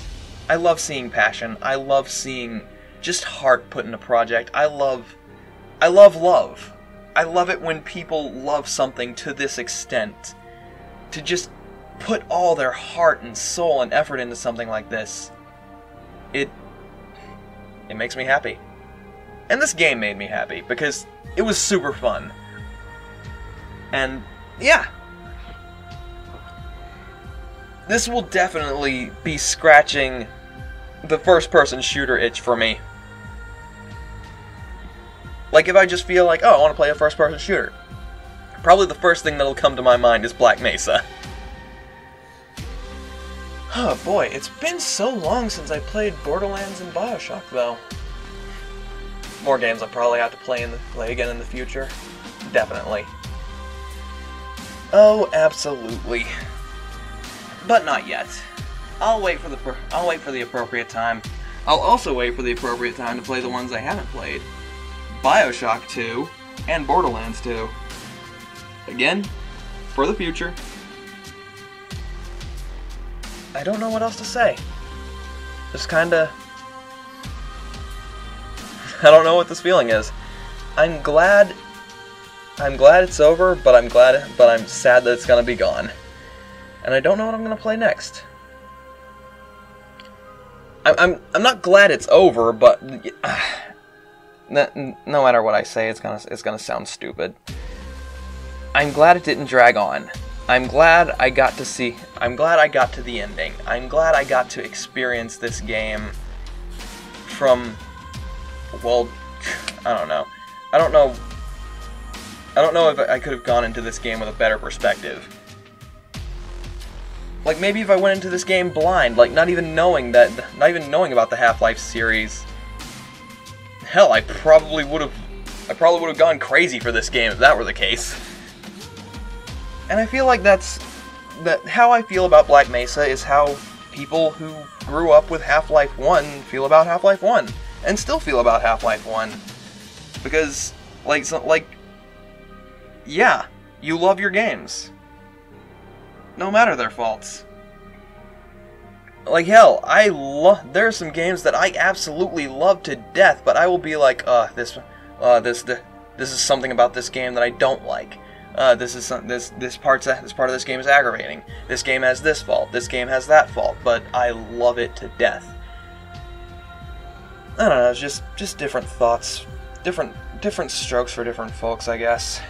I love seeing passion. I love seeing just heart put in a project. I love love. I love it when people love something to this extent. To just put all their heart and soul and effort into something like this. It makes me happy. And this game made me happy because it was super fun. And yeah, this will definitely be scratching the first-person shooter itch for me. Like, if I just feel like, oh, I want to play a first-person shooter, probably the first thing that'll come to my mind is Black Mesa. Oh boy, it's been so long since I played Borderlands and Bioshock, though. More games I'll probably have to play again in the future. Definitely. Oh, absolutely. But not yet. I'll wait for the appropriate time. I'll also wait for the appropriate time to play the ones I haven't played. Bioshock 2 and Borderlands 2. Again, for the future. I don't know what else to say. Just kinda... I don't know what this feeling is. I'm glad it's over, but I'm sad that it's gonna be gone. And I don't know what I'm gonna play next. I'm not glad it's over, but no matter what I say, it's gonna sound stupid. I'm glad it didn't drag on. I'm glad I got to the ending. I'm glad I got to experience this game from, well, I don't know. I don't know if I could have gone into this game with a better perspective. Like, maybe if I went into this game blind, like, not even knowing about the Half-Life series. Hell, I probably would have gone crazy for this game if that were the case. And I feel like how I feel about Black Mesa is how people who grew up with Half-Life 1 feel about Half-Life 1, and still feel about Half-Life 1. Because, yeah, you love your games. No matter their faults. Like, hell, there are some games that I absolutely love to death, but I will be like, this is something about this game that I don't like. This part of this game is aggravating. This game has this fault. This game has that fault. But I love it to death. I don't know, it's just different thoughts, different strokes for different folks, I guess.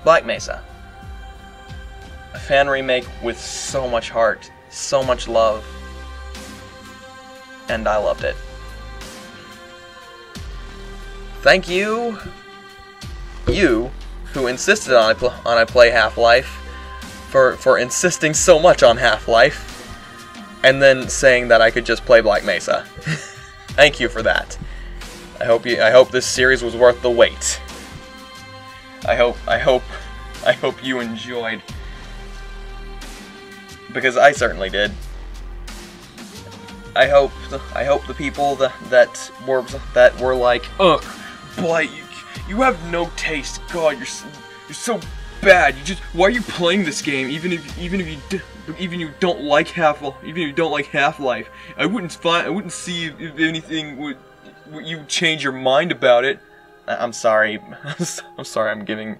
Black Mesa. A fan remake with so much heart, so much love, and I loved it. Thank you, who insisted on I play Half-Life, for insisting so much on Half-Life, and then saying that I could just play Black Mesa. Thank you for that. I hope this series was worth the wait. I hope you enjoyed, because I certainly did. I hope the people that were like, ugh, Blight, you have no taste. God, you're so bad. Why are you playing this game? Even if you don't like Half-Life, I wouldn't see if anything would you change your mind about it. I'm sorry. I'm sorry. I'm giving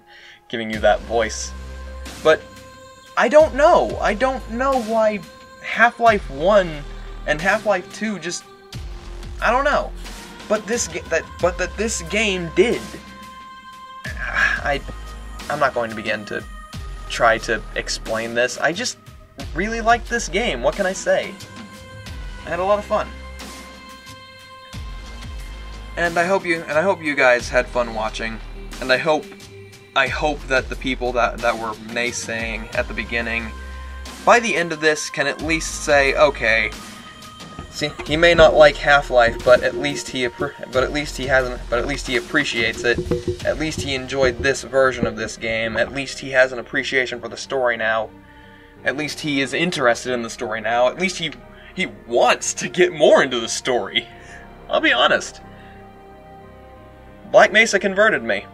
you that voice, but I don't know. I don't know why Half-Life 1 and Half-Life 2 just, I don't know. But this game did. I'm not going to begin to try to explain this. I just really liked this game. What can I say? I had a lot of fun. And I hope you guys had fun watching. And I hope that the people that were naysaying at the beginning, by the end of this, can at least say, okay, see, he may not like Half-Life, but at least he appreciates it. At least he enjoyed this version of this game. At least he has an appreciation for the story now. At least he is interested in the story now. At least he wants to get more into the story. I'll be honest. Black Mesa converted me.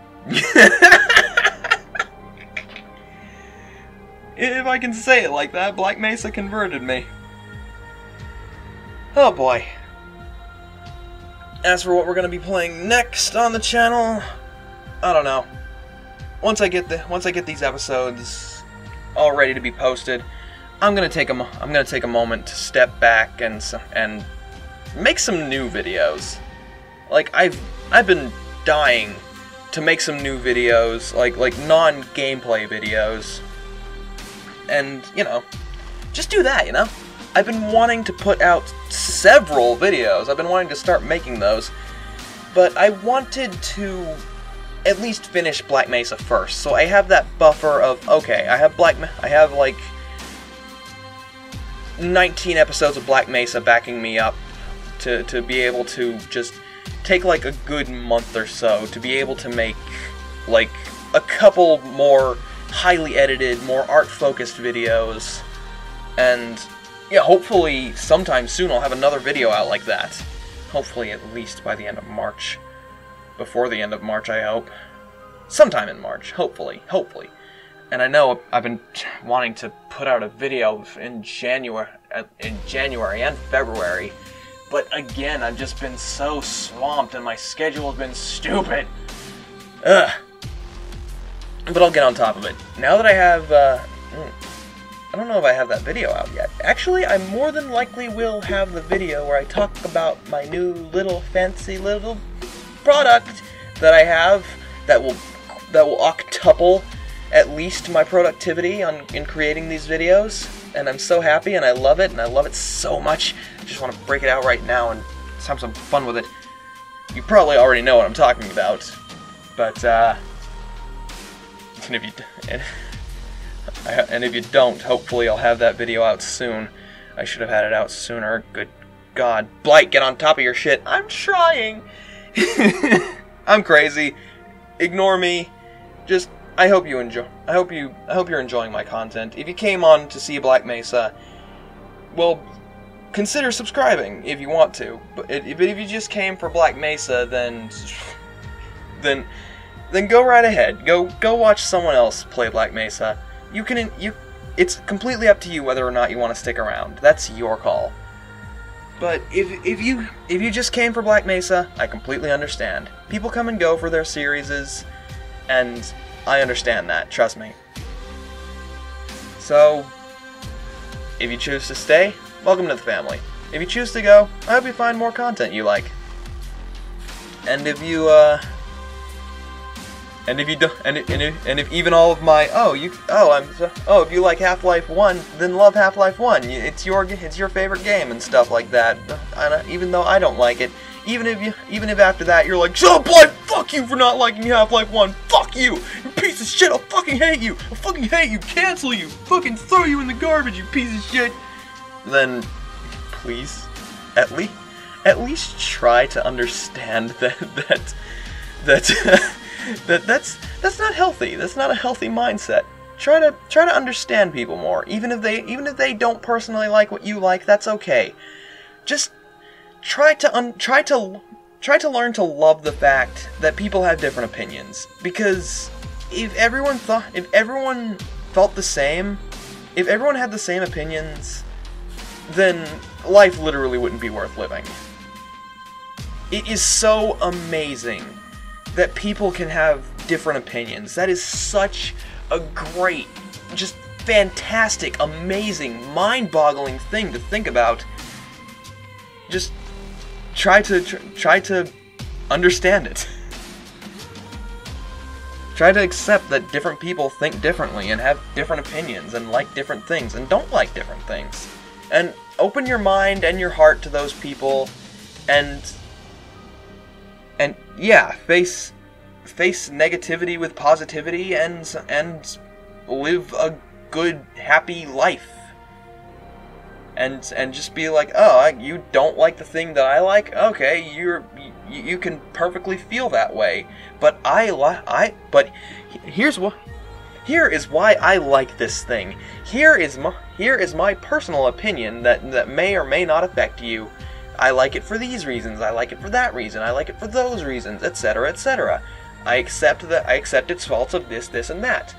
If I can say it like that, Black Mesa converted me. Oh boy. As for what we're going to be playing next on the channel, I don't know. Once I get these episodes all ready to be posted, I'm going to take a moment to step back and make some new videos. Like I've been dying to make some new videos, like non-gameplay videos. And, you know, just do that, you know? I've been wanting to put out several videos. I've been wanting to start making those. But I wanted to at least finish Black Mesa first. So I have that buffer of, okay, I have like 19 episodes of Black Mesa backing me up to be able to just take like a good month or so to be able to make like a couple more highly edited, more art-focused videos, and yeah, hopefully sometime soon I'll have another video out like that. Hopefully at least by the end of March. Before the end of March, I hope. Sometime in March, hopefully. And I know I've been wanting to put out a video in January and February, but again, I've just been so swamped and my schedule has been stupid. Ugh. But I'll get on top of it. Now that I have, I don't know if I have that video out yet. Actually, I more than likely will have the video where I talk about my new little fancy little product that I have that will octuple at least my productivity in creating these videos. And I'm so happy and I love it so much. I just want to break it out right now and just have some fun with it. You probably already know what I'm talking about, but and if you don't, hopefully I'll have that video out soon. I should have had it out sooner. Good God, Blight, get on top of your shit. I'm trying. I'm crazy. Ignore me. Just I hope you enjoy. I hope you're enjoying my content. If you came on to see Black Mesa, well, consider subscribing if you want to. But if you just came for Black Mesa, then go right ahead. Go watch someone else play Black Mesa. It's completely up to you whether or not you want to stick around. That's your call. But if you just came for Black Mesa, I completely understand. People come and go for their series, and I understand that. Trust me. So If you choose to stay, welcome to the family. If you choose to go, I hope you find more content you like. And if you, and if you don't, and if even all of my, if you like Half-Life 1, then love Half-Life 1. It's your favorite game and stuff like that. Even though I don't like it, even if after that you're like, shut up, Blight, fuck you for not liking Half-Life 1, fuck you, you piece of shit, I'll fucking hate you, cancel you, fucking throw you in the garbage, you piece of shit. Then, please, at least try to understand that's not healthy. That's not a healthy mindset. Try to understand people more. Even if they don't personally like what you like, that's okay. Just try to learn to love the fact that people have different opinions. Because if everyone felt the same, if everyone had the same opinions, then life literally wouldn't be worth living. It is so amazing that people can have different opinions. That is such a great, just fantastic, amazing, mind-boggling thing to think about. Just try to understand it. Try to accept that different people think differently and have different opinions and like different things and don't like different things. And open your mind and your heart to those people, and yeah, face negativity with positivity and live a good, happy life. And just be like, oh, you don't like the thing that I like? Okay, you can perfectly feel that way. But here is why I like this thing. Here is my personal opinion that may or may not affect you. I like it for these reasons, I like it for that reason, I like it for those reasons, etc., etc. I accept its faults of this, and that.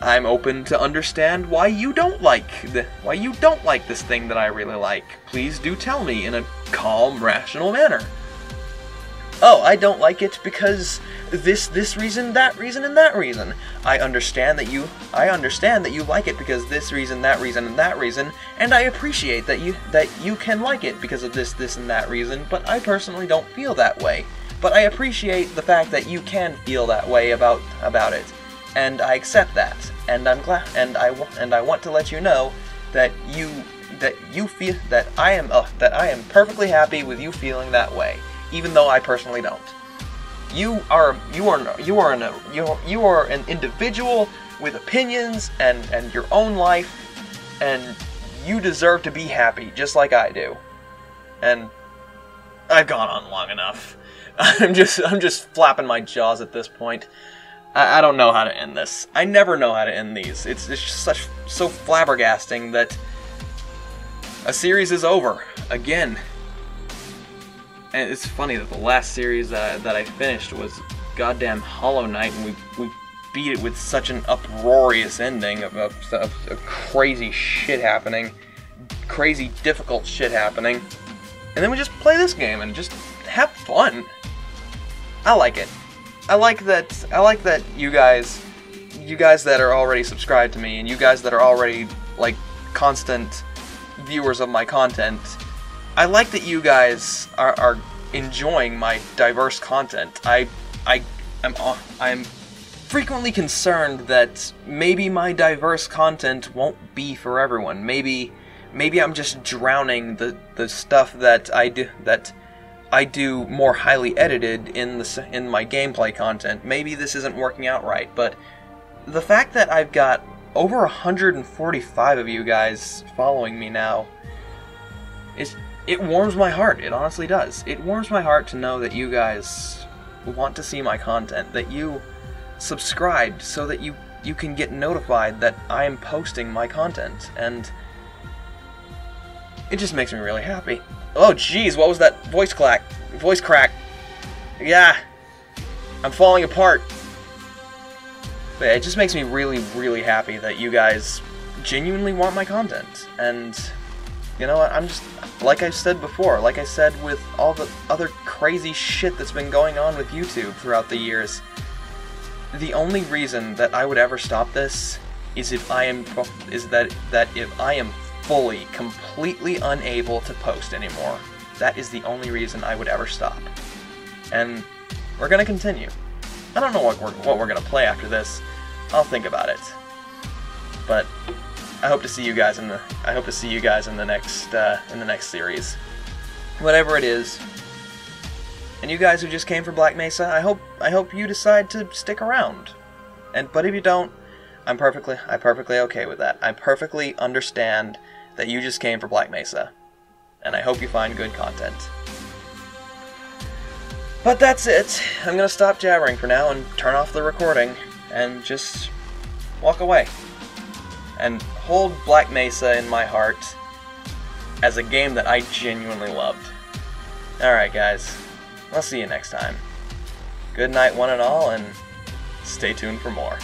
I'm open to understand why you don't like this thing that I really like. Please do tell me in a calm, rational manner. Oh, I don't like it because this reason, that reason, and that reason. I understand that you like it because this reason, that reason, and that reason, and I appreciate that you can like it because of this, and that reason, but I personally don't feel that way. But I appreciate the fact that you can feel that way about it, and I accept that, and I'm glad, and I want to let you know that you feel that I am perfectly happy with you feeling that way, even though I personally don't. You are an individual with opinions and your own life, and you deserve to be happy just like I do. And I've gone on long enough. I'm just flapping my jaws at this point. I don't know how to end this. I never know how to end these. It's just so flabbergasting that a series is over again. And it's funny that the last series that I finished was goddamn Hollow Knight, and we beat it with such an uproarious ending of crazy shit happening, crazy difficult shit happening, and then we just play this game and just have fun. I like it. I like that you guys that are already subscribed to me, and you guys that are already like constant viewers of my content. I like that you guys are enjoying my diverse content. I'm frequently concerned that maybe my diverse content won't be for everyone. Maybe I'm just drowning the stuff that I do more highly edited in my gameplay content. Maybe this isn't working out right, but the fact that I've got over 145 of you guys following me now it warms my heart. It honestly does. It warms my heart to know that you guys want to see my content, that you subscribed so that you can get notified that I am posting my content, and it just makes me really happy. Oh jeez, what was that voice crack? Yeah, I'm falling apart. But it just makes me really, really happy that you guys genuinely want my content, and you know what, I'm just, like I said before, like I said with all the other crazy shit that's been going on with YouTube throughout the years, the only reason that I would ever stop this is if I am fully, completely unable to post anymore. That is the only reason I would ever stop. And we're gonna continue. I don't know what we're gonna play after this. I'll think about it. But I hope to see you guys in the next series. Whatever it is. And you guys who just came for Black Mesa, I hope you decide to stick around. But if you don't, I'm perfectly okay with that. I perfectly understand that you just came for Black Mesa. And I hope you find good content. But that's it. I'm gonna stop jabbering for now and turn off the recording and just walk away. And hold Black Mesa in my heart as a game that I genuinely loved. Alright guys, I'll see you next time. Good night one and all, and stay tuned for more.